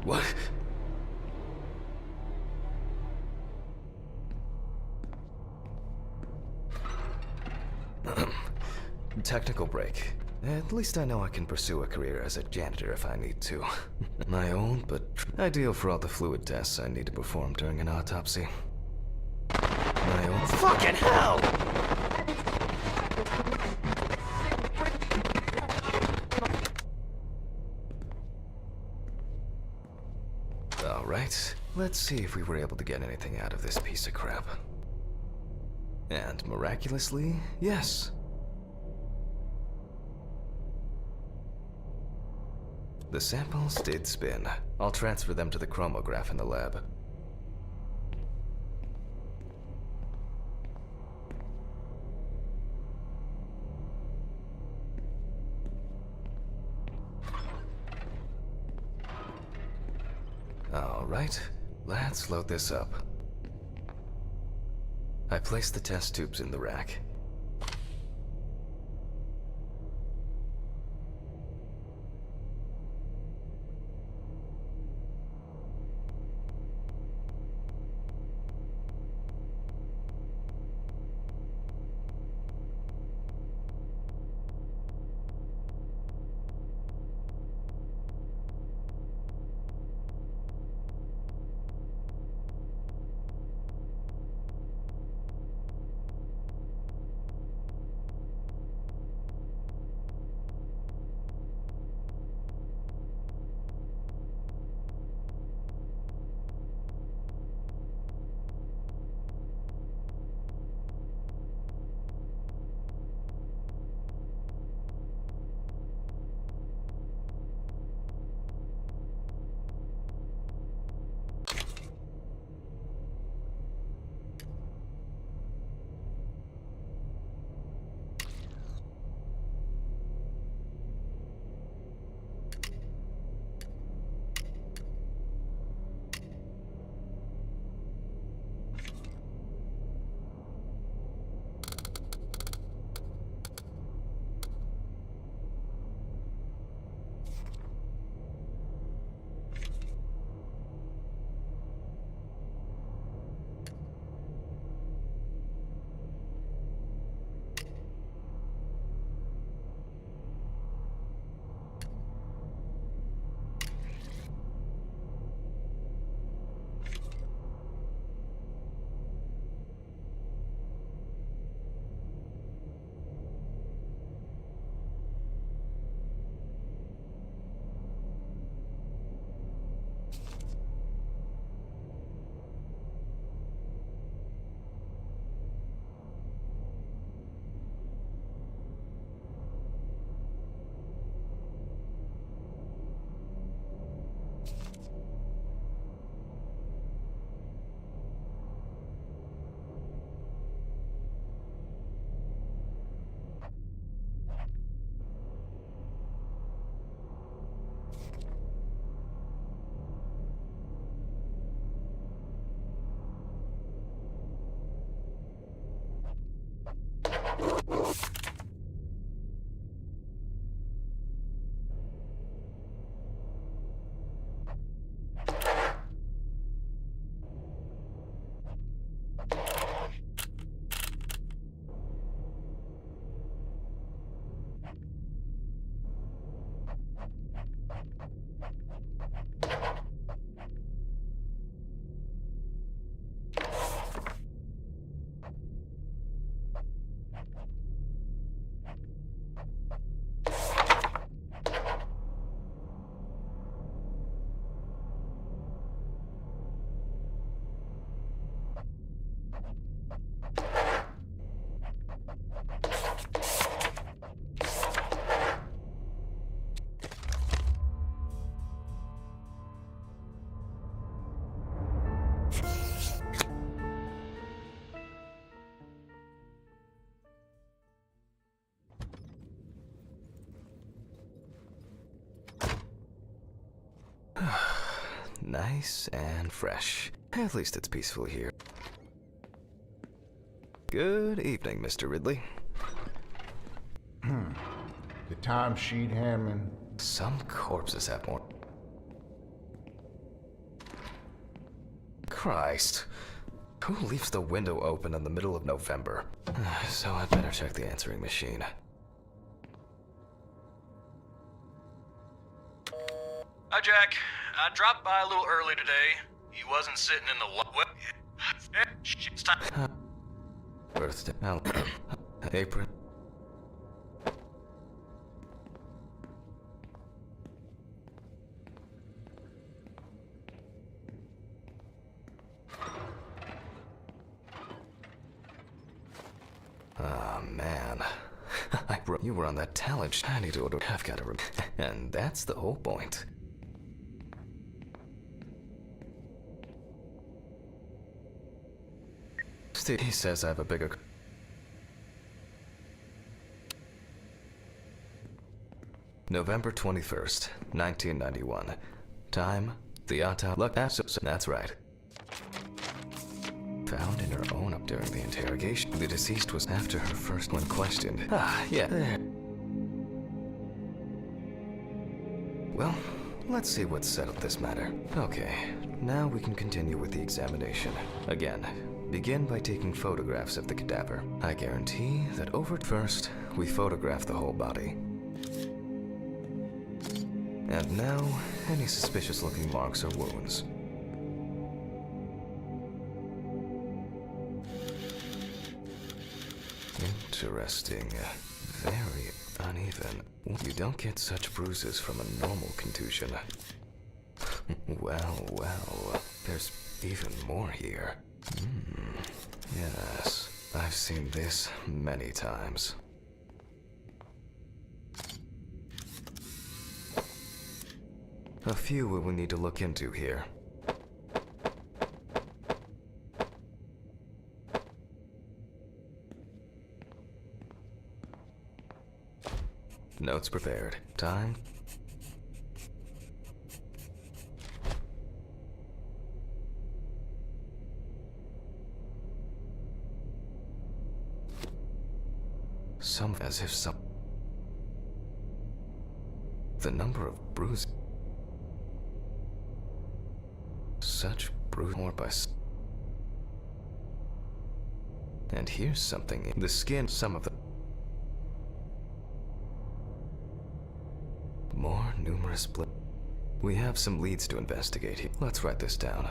What? Technical break. At least I know I can pursue a career as a janitor if I need to. My own, but ideal for all the fluid tests I need to perform during an autopsy. My own. Fucking hell! Alright, let's see if we were able to get anything out of this piece of crap. And miraculously, yes. The samples did spin. I'll transfer them to the chromograph in the lab. Alright, let's load this up. I placed the test tubes in the rack. nice and fresh. At least it's peaceful here. Good evening, Mr. Ridley. The timesheet handman. Some corpses have more. Christ. Who leaves the window open in the middle of November? So I'd better check the answering machine. Hi, Jack. I dropped by a little early today. You wasn't sitting in the what? It's time. Birthday. Apron. Oh, man. You were on that talent show. I need to order. I've got to and that's the whole point. Steve, he says I have a bigger... November 21st, 1991. Time, the autopsy. Look, that's right. Found in her own up during the interrogation. The deceased was after her first when questioned. Ah, yeah. Well, let's see what settled this matter. Okay, now we can continue with the examination. Again, begin by taking photographs of the cadaver. I guarantee that first, we photograph the whole body. And now, any suspicious-looking marks or wounds. Interesting. Very uneven. You don't get such bruises from a normal contusion. Well, there's even more here. Yes, I've seen this many times. A few we will need to look into here. Notes prepared. Time. As if some... The number of bruises... Such bruise more by... And here's something in the skin, some of the... More numerous We have some leads to investigate here. Let's write this down.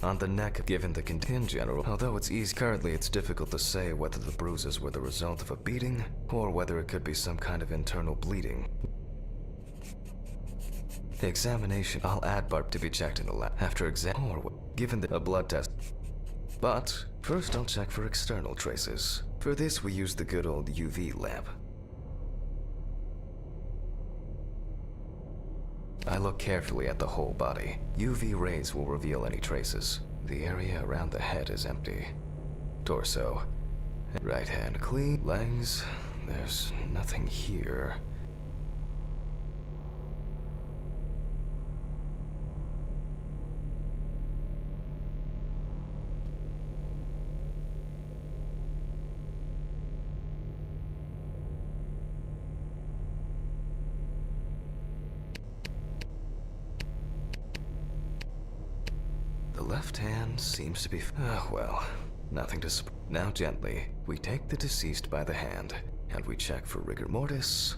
On the neck, given the in general, although it's easy, currently it's difficult to say whether the bruises were the result of a beating, or whether it could be some kind of internal bleeding. The examination, I'll add Barb to be checked in the lab after or given a blood test. But first I'll check for external traces. For this we use the good old UV lamp. I look carefully at the whole body. UV rays will reveal any traces. The area around the head is empty. Torso. Right hand clean. Legs. There's nothing here. Left hand seems to be... well, nothing to... Now gently, we take the deceased by the hand, and we check for rigor mortis.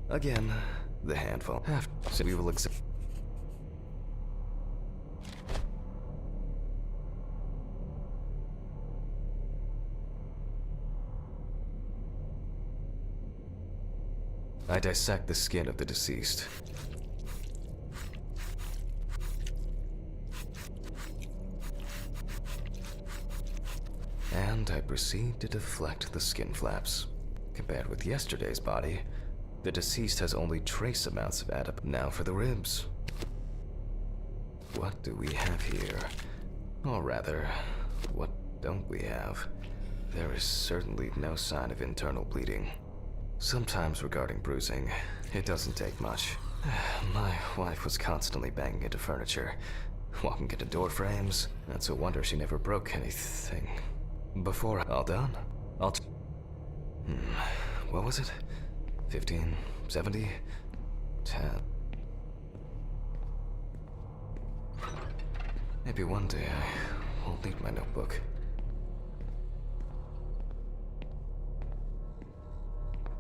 Again, the handful. So we will examine... I dissect the skin of the deceased. And I proceed to deflect the skin flaps. Compared with yesterday's body, The deceased has only trace amounts of adip. Now for the ribs. What do we have here? Or rather, what don't we have? There is certainly no sign of internal bleeding. Sometimes regarding bruising, it doesn't take much. My wife was constantly banging into furniture, walking into door frames. That's a wonder she never broke anything. Before all done, what was it? 15, 70, 10. Maybe one day I won't need my notebook.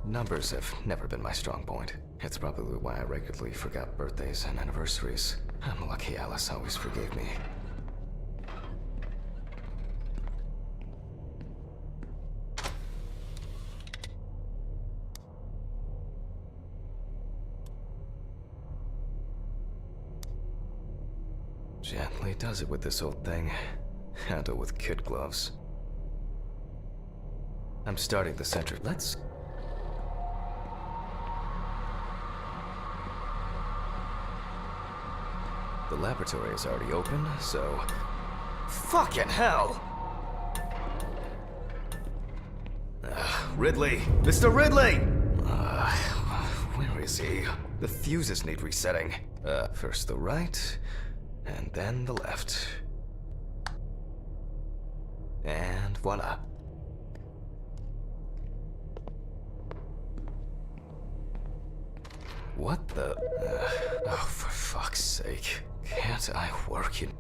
Numbers have never been my strong point. It's probably why I regularly forgot birthdays and anniversaries. I'm lucky Alice always forgave me. Gently does it with this old thing. Handle with kid gloves. I'm starting the center. Let's... The laboratory is already open, so... Fucking hell! Ridley! Mr. Ridley! Where is he? The fuses need resetting. First the right, and then the left. And voila. What the... oh, for fuck's sake. Can't I work in...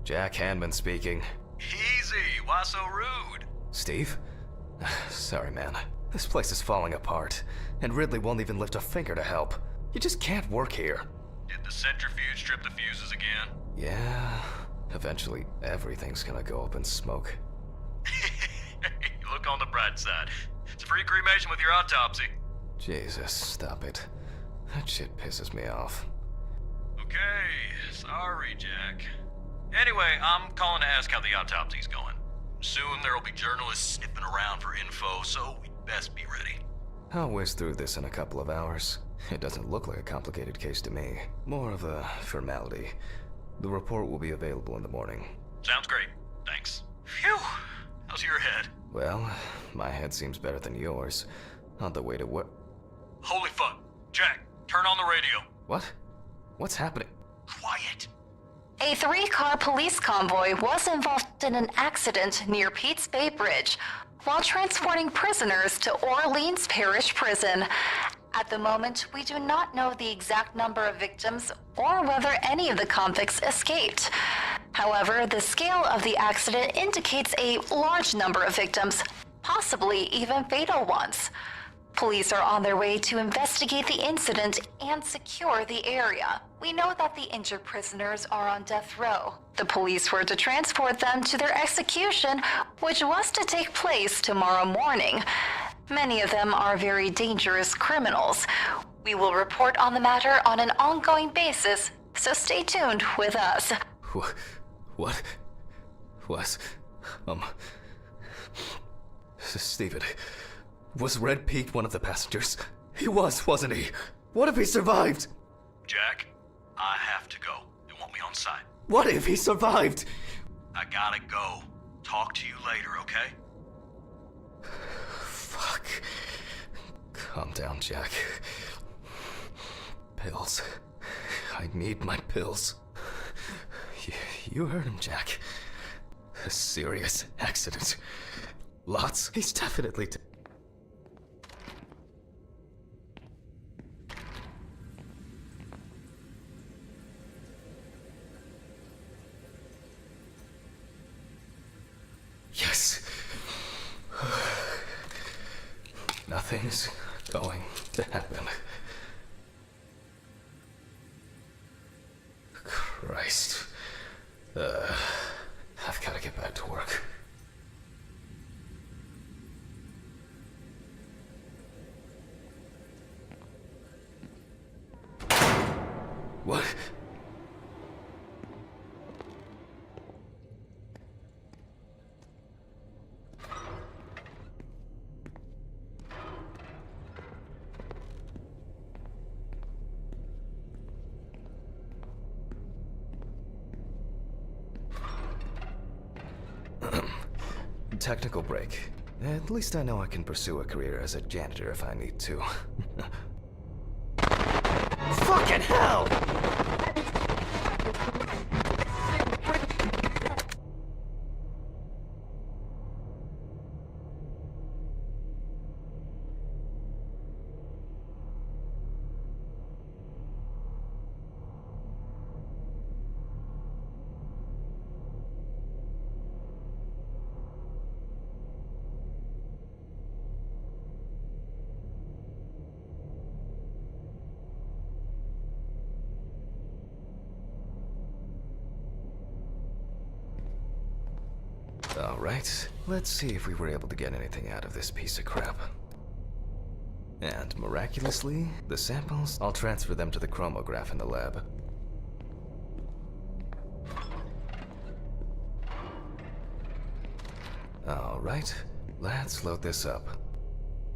Jack Hanman speaking. Easy, why so rude? Steve? Sorry, man. This place is falling apart, and Ridley won't even lift a finger to help. You just can't work here. Did the centrifuge trip the fuses again? Yeah... Eventually, everything's gonna go up in smoke. Look on the bright side. It's a free cremation with your autopsy. Jesus, stop it. That shit pisses me off. Okay, sorry, Jack. Anyway, I'm calling to ask how the autopsy's going. Soon there'll be journalists sniffing around for info, so we'd best be ready. I'll whiz through this in a couple of hours. It doesn't look like a complicated case to me. More of a formality. The report will be available in the morning. Sounds great. Thanks. Phew! How's your head? Well, my head seems better than yours. On the way to work. Holy fuck. Jack, turn on the radio. What? What's happening? Quiet. A 3-car police convoy was involved in an accident near Pete's Bay Bridge while transporting prisoners to Orleans Parish Prison. At the moment, we do not know the exact number of victims or whether any of the convicts escaped. However, the scale of the accident indicates a large number of victims, possibly even fatal ones. Police are on their way to investigate the incident and secure the area. We know that the injured prisoners are on death row. The police were to transport them to their execution, which was to take place tomorrow morning. Many of them are very dangerous criminals. We will report on the matter on an ongoing basis, so stay tuned with us. What? Was... Steven... Was Red Pete one of the passengers? He was, wasn't he? What if he survived? Jack, I have to go. They want me on site. What if he survived? I gotta go. Talk to you later, okay? Fuck. Calm down, Jack. Pills. I need my pills. You heard him, Jack. A serious accident. Lots. He's definitely... Yes. Nothing's going to happen. Christ. I've got to get back to work. What? technical break. At least I know I can pursue a career as a janitor if I need to. Fucking hell! Alright, let's see if we were able to get anything out of this piece of crap. And miraculously, the samples, I'll transfer them to the chromograph in the lab. Alright, let's load this up.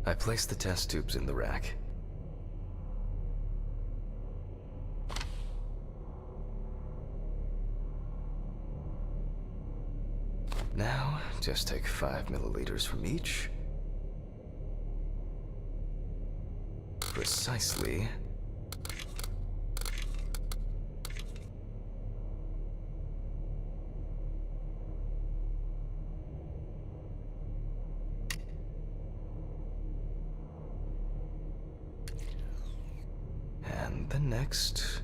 I placed the test tubes in the rack. Now, just take 5 milliliters from each. Precisely. And the next.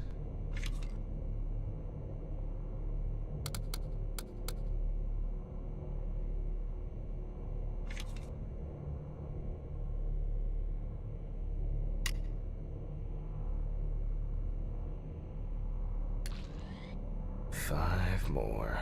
Five more.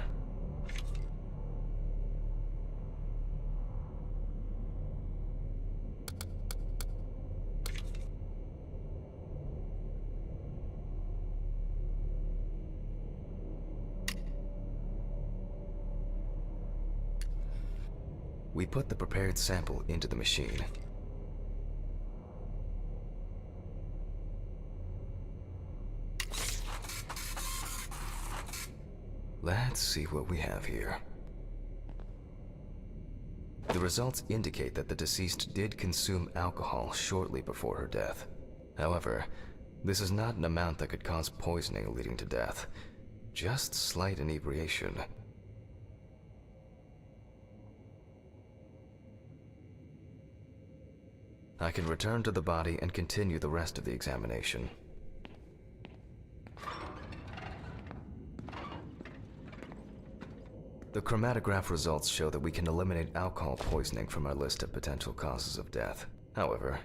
We put the prepared sample into the machine. Let's see what we have here. The results indicate that the deceased did consume alcohol shortly before her death. However, this is not an amount that could cause poisoning leading to death, just slight inebriation. I can return to the body and continue the rest of the examination. The chromatograph results show that we can eliminate alcohol poisoning from our list of potential causes of death. However,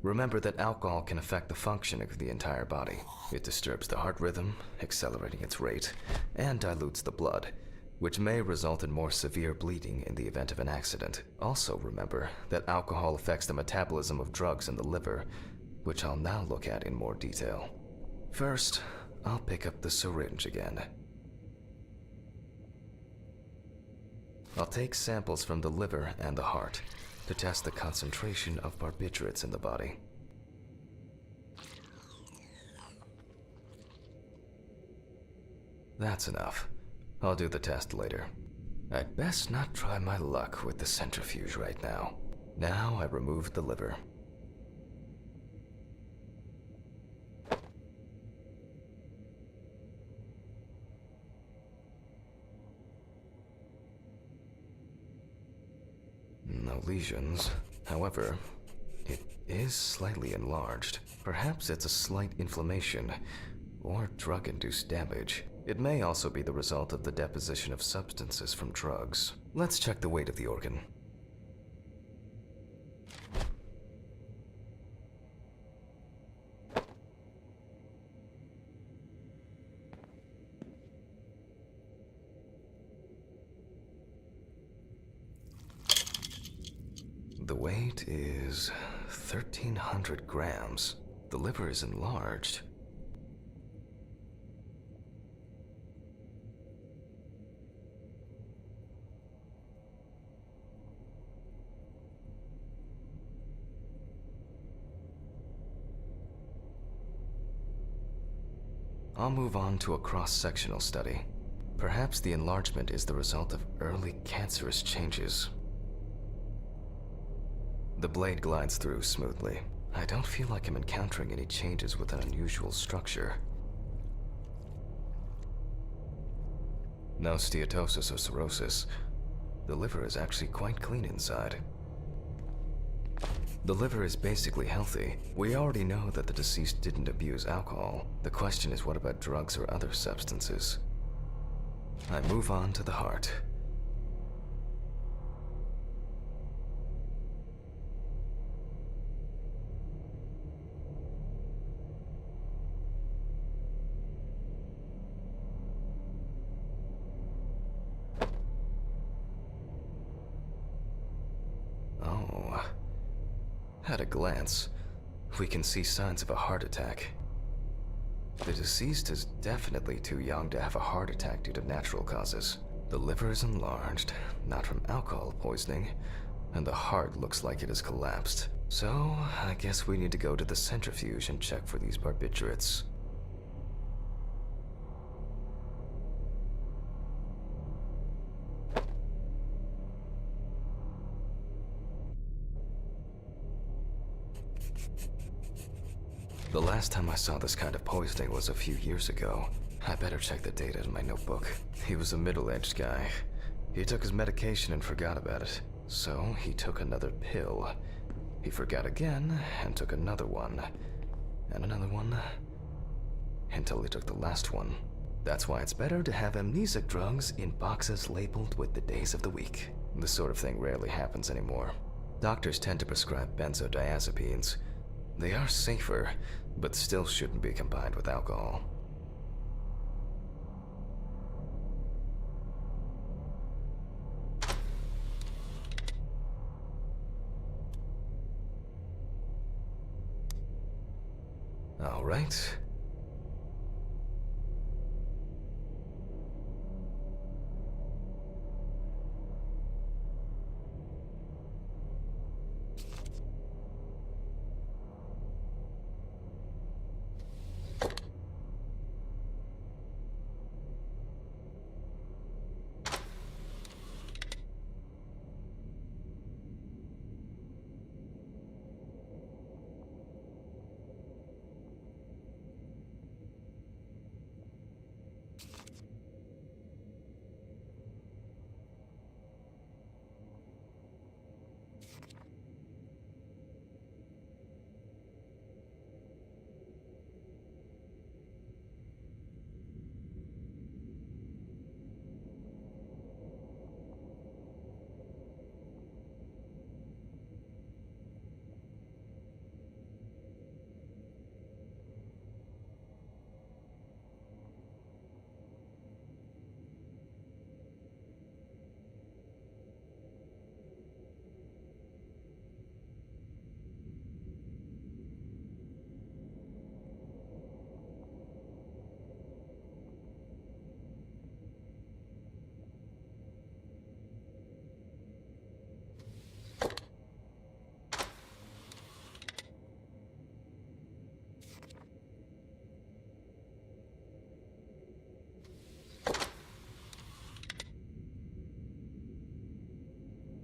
remember that alcohol can affect the functioning of the entire body. It disturbs the heart rhythm, accelerating its rate, and dilutes the blood, which may result in more severe bleeding in the event of an accident. Also remember that alcohol affects the metabolism of drugs in the liver, which I'll now look at in more detail. First, I'll pick up the syringe again. I'll take samples from the liver and the heart to test the concentration of barbiturates in the body. That's enough. I'll do the test later. I'd best not try my luck with the centrifuge right now. Now I removed the liver. No lesions. However, it is slightly enlarged. Perhaps it's a slight inflammation or drug-induced damage. It may also be the result of the deposition of substances from drugs. Let's check the weight of the organ. The weight is 1,300 grams. The liver is enlarged. I'll move on to a cross-sectional study. Perhaps the enlargement is the result of early cancerous changes. The blade glides through smoothly. I don't feel like I'm encountering any changes with an unusual structure. No steatosis or cirrhosis. The liver is actually quite clean inside. The liver is basically healthy. We already know that the deceased didn't abuse alcohol. The question is, what about drugs or other substances? I move on to the heart. Oh. At a glance, we can see signs of a heart attack. The deceased is definitely too young to have a heart attack due to natural causes. The liver is enlarged, not from alcohol poisoning, and the heart looks like it has collapsed. So, I guess we need to go to the centrifuge and check for these barbiturates. The last time I saw this kind of poisoning was a few years ago. I better check the data in my notebook. He was a middle-aged guy. He took his medication and forgot about it. So, he took another pill. He forgot again, and took another one. And another one. Until he took the last one. That's why it's better to have amnesic drugs in boxes labeled with the days of the week. This sort of thing rarely happens anymore. Doctors tend to prescribe benzodiazepines. They are safer, but still shouldn't be combined with alcohol. All right.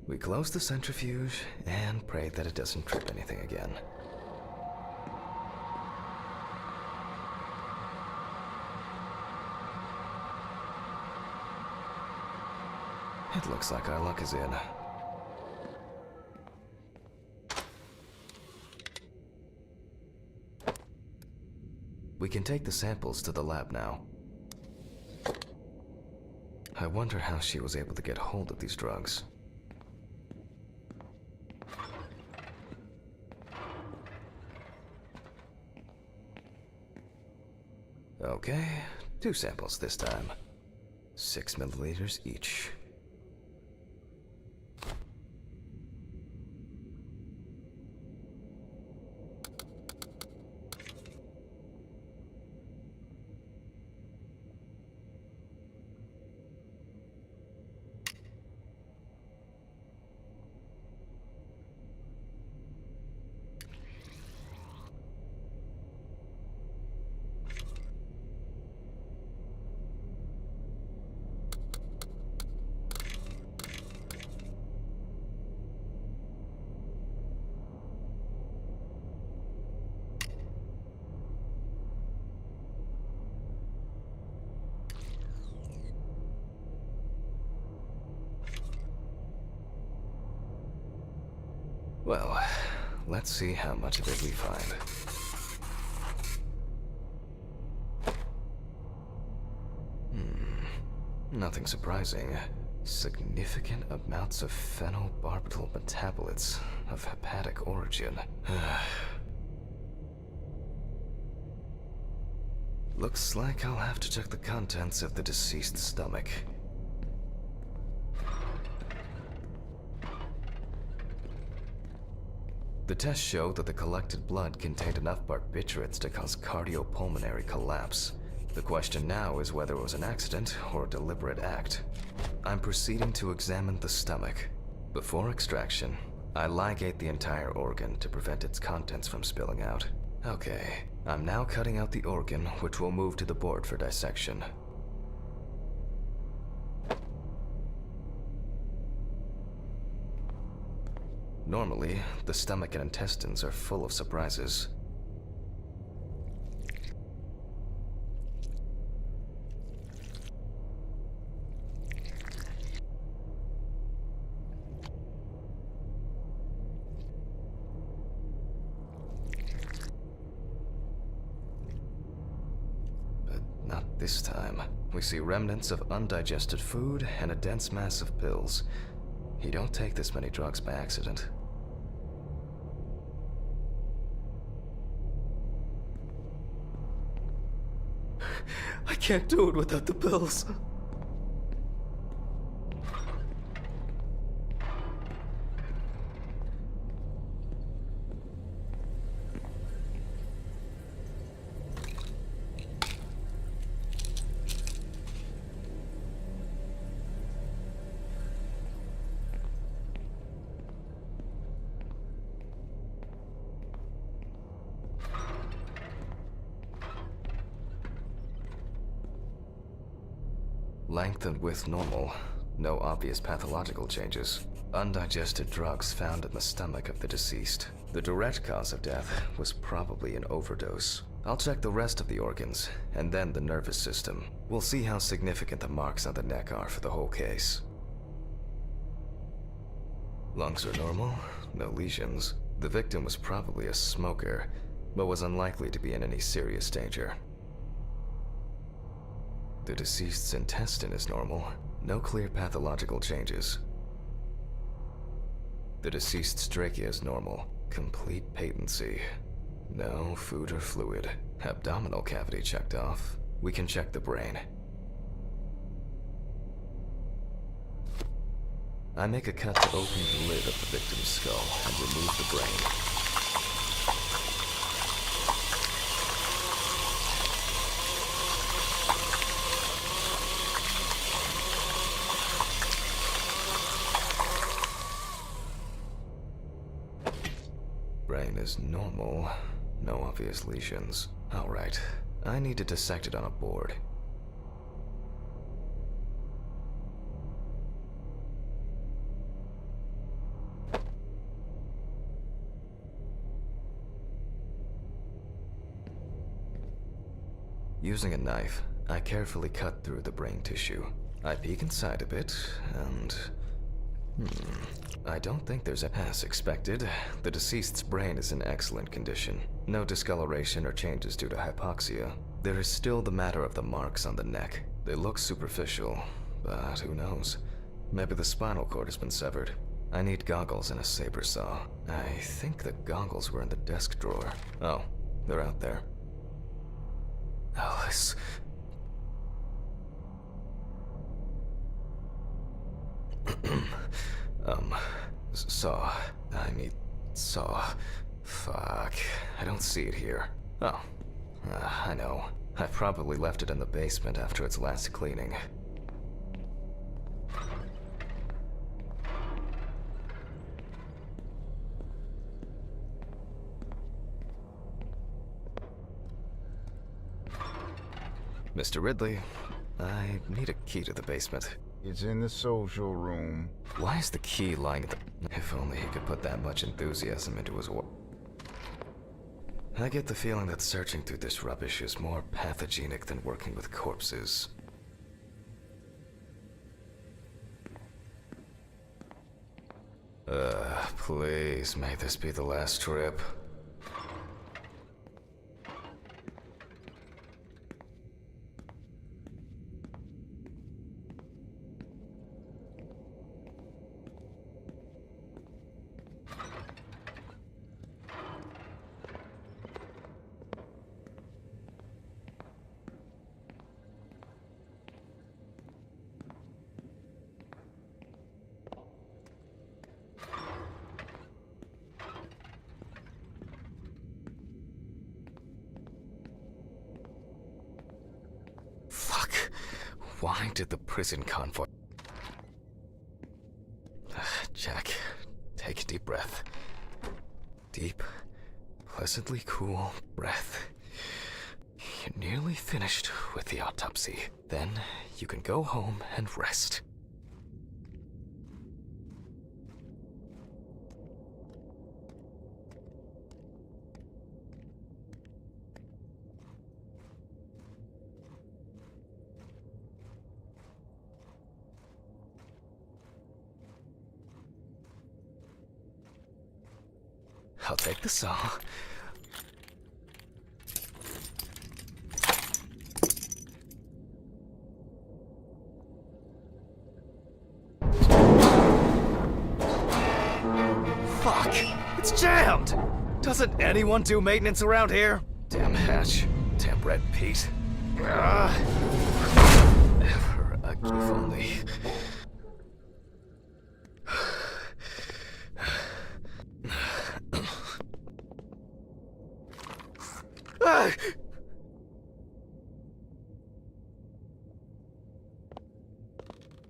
We close the centrifuge and pray that it doesn't trip anything again. It looks like our luck is in. We can take the samples to the lab now. I wonder how she was able to get hold of these drugs. Okay, 2 samples this time. 6 milliliters each. Well, let's see how much of it we find. Nothing surprising. Significant amounts of phenobarbital metabolites of hepatic origin. Looks like I'll have to check the contents of the deceased's stomach. The tests showed that the collected blood contained enough barbiturates to cause cardiopulmonary collapse. The question now is whether it was an accident or a deliberate act. I'm proceeding to examine the stomach. Before extraction, I ligate the entire organ to prevent its contents from spilling out. Okay, I'm now cutting out the organ, which will move to the board for dissection. Normally, the stomach and intestines are full of surprises. Not this time. We see remnants of undigested food and a dense mass of pills. You don't take this many drugs by accident. I can't do it without the pills. Length and width normal. No obvious pathological changes. Undigested drugs found in the stomach of the deceased. The direct cause of death was probably an overdose. I'll check the rest of the organs, and then the nervous system. We'll see how significant the marks on the neck are for the whole case. Lungs are normal, no lesions. The victim was probably a smoker, but was unlikely to be in any serious danger. The deceased's intestine is normal. No clear pathological changes. The deceased's trachea is normal. Complete patency. No food or fluid. Abdominal cavity checked off. We can check the brain. I make a cut to open the lid of the victim's skull and remove the brain. Brain is normal. No obvious lesions. Alright. I need to dissect it on a board. Using a knife, I carefully cut through the brain tissue. I peek inside a bit, and... I don't think there's as expected. The deceased's brain is in excellent condition. No discoloration or changes due to hypoxia. There is still the matter of the marks on the neck. They look superficial, but who knows? Maybe the spinal cord has been severed. I need goggles and a saber saw. I think the goggles were in the desk drawer. Oh, they're out there. Alice. Saw. I need saw. Fuck. I don't see it here. Oh. I know. I probably left it in the basement after its last cleaning. Mr. Ridley, I need a key to the basement. It's in the social room. Why is the key lying at the... If only he could put that much enthusiasm into his work. I get the feeling that searching through this rubbish is more pathogenic than working with corpses. Please, may this be the last trip. Why did the prison convoy... Jack, take a deep breath. Deep, pleasantly cool breath. You're nearly finished with the autopsy. Then you can go home and rest. I'll take the saw. Fuck! It's jammed! Doesn't anyone do maintenance around here? Damn hatch. Damn red Pete. Ever a if only.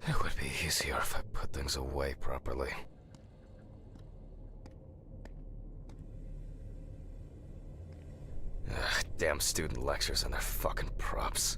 It would be easier if I put things away properly. Damn student lectures and their fucking props.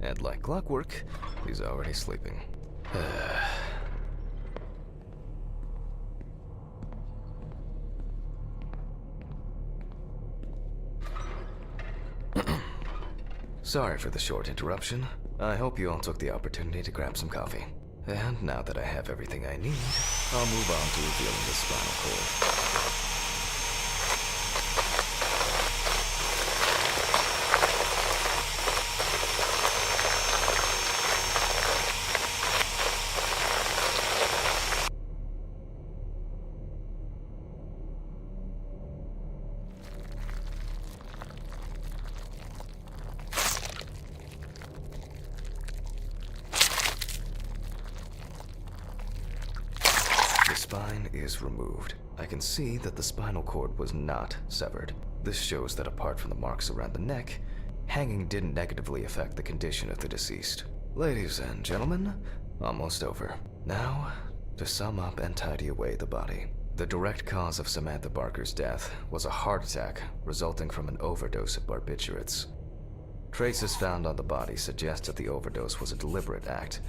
And like clockwork, he's already sleeping. Sorry for the short interruption. I hope you all took the opportunity to grab some coffee. And now that I have everything I need, I'll move on to revealing the spinal cord. The spine is removed. I can see that the spinal cord was not severed. This shows that apart from the marks around the neck, hanging didn't negatively affect the condition of the deceased. Ladies and gentlemen, almost over. Now, to sum up and tidy away the body. The direct cause of Samantha Barker's death was a heart attack resulting from an overdose of barbiturates. Traces found on the body suggest that the overdose was a deliberate act,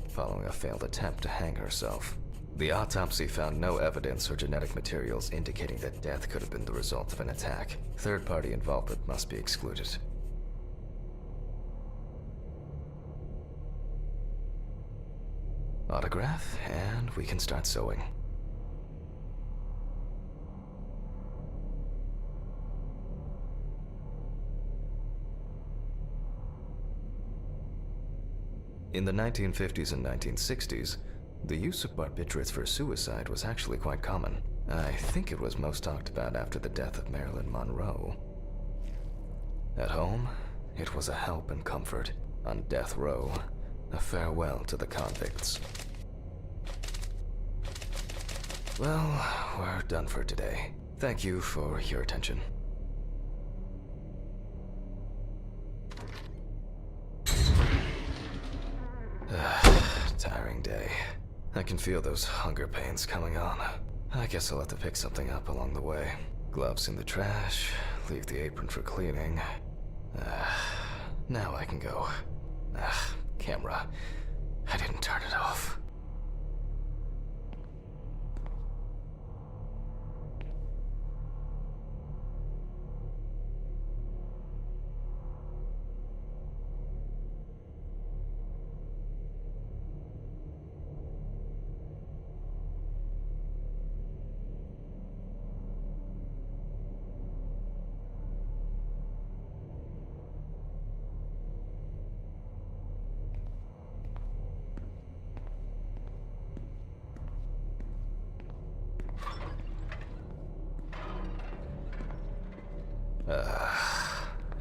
following a failed attempt to hang herself. The autopsy found no evidence or genetic materials indicating that death could have been the result of an attack. Third-party involvement must be excluded. Autograph, and we can start sewing. In the 1950s and 1960s, the use of barbiturates for suicide was actually quite common. I think it was most talked about after the death of Marilyn Monroe. At home, it was a help and comfort. On death row, a farewell to the convicts. Well, we're done for today. Thank you for your attention. Tiring day. I can feel those hunger pains coming on. I guess I'll have to pick something up along the way. Gloves in the trash, leave the apron for cleaning. Now I can go. Camera. I didn't turn it off.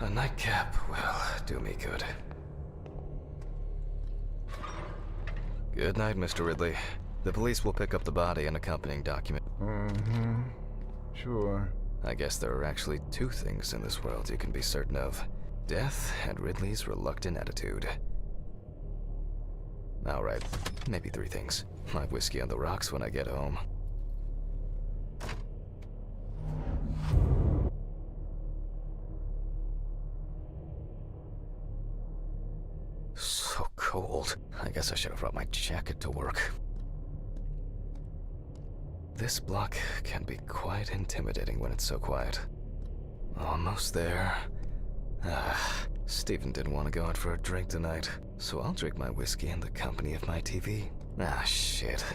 A nightcap will do me good. Good night, Mr. Ridley. The police will pick up the body and accompanying document. Mm-hmm. Sure. I guess there are actually two things in this world you can be certain of. Death and Ridley's reluctant attitude. Alright, maybe three things. My whiskey on the rocks when I get home. So cold. I guess I should have brought my jacket to work. This block can be quite intimidating when it's so quiet. Almost there. Stephen didn't want to go out for a drink tonight, so I'll drink my whiskey in the company of my TV. Shit.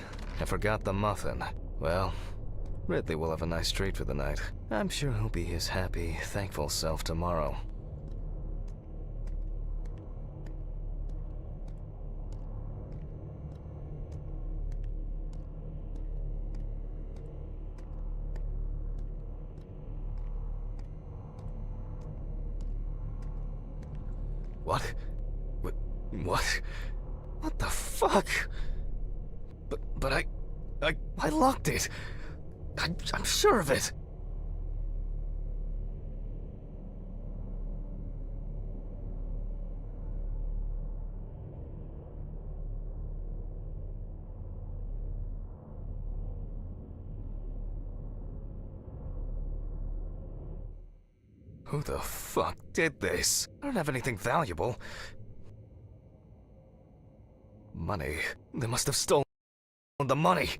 I forgot the muffin. Well, Ridley will have a nice treat for the night. I'm sure he'll be his happy, thankful self tomorrow. What? What? What the fuck? But I locked it. I'm sure of it. Who the fuck did this? I don't have anything valuable. Money. They must have stolen the money.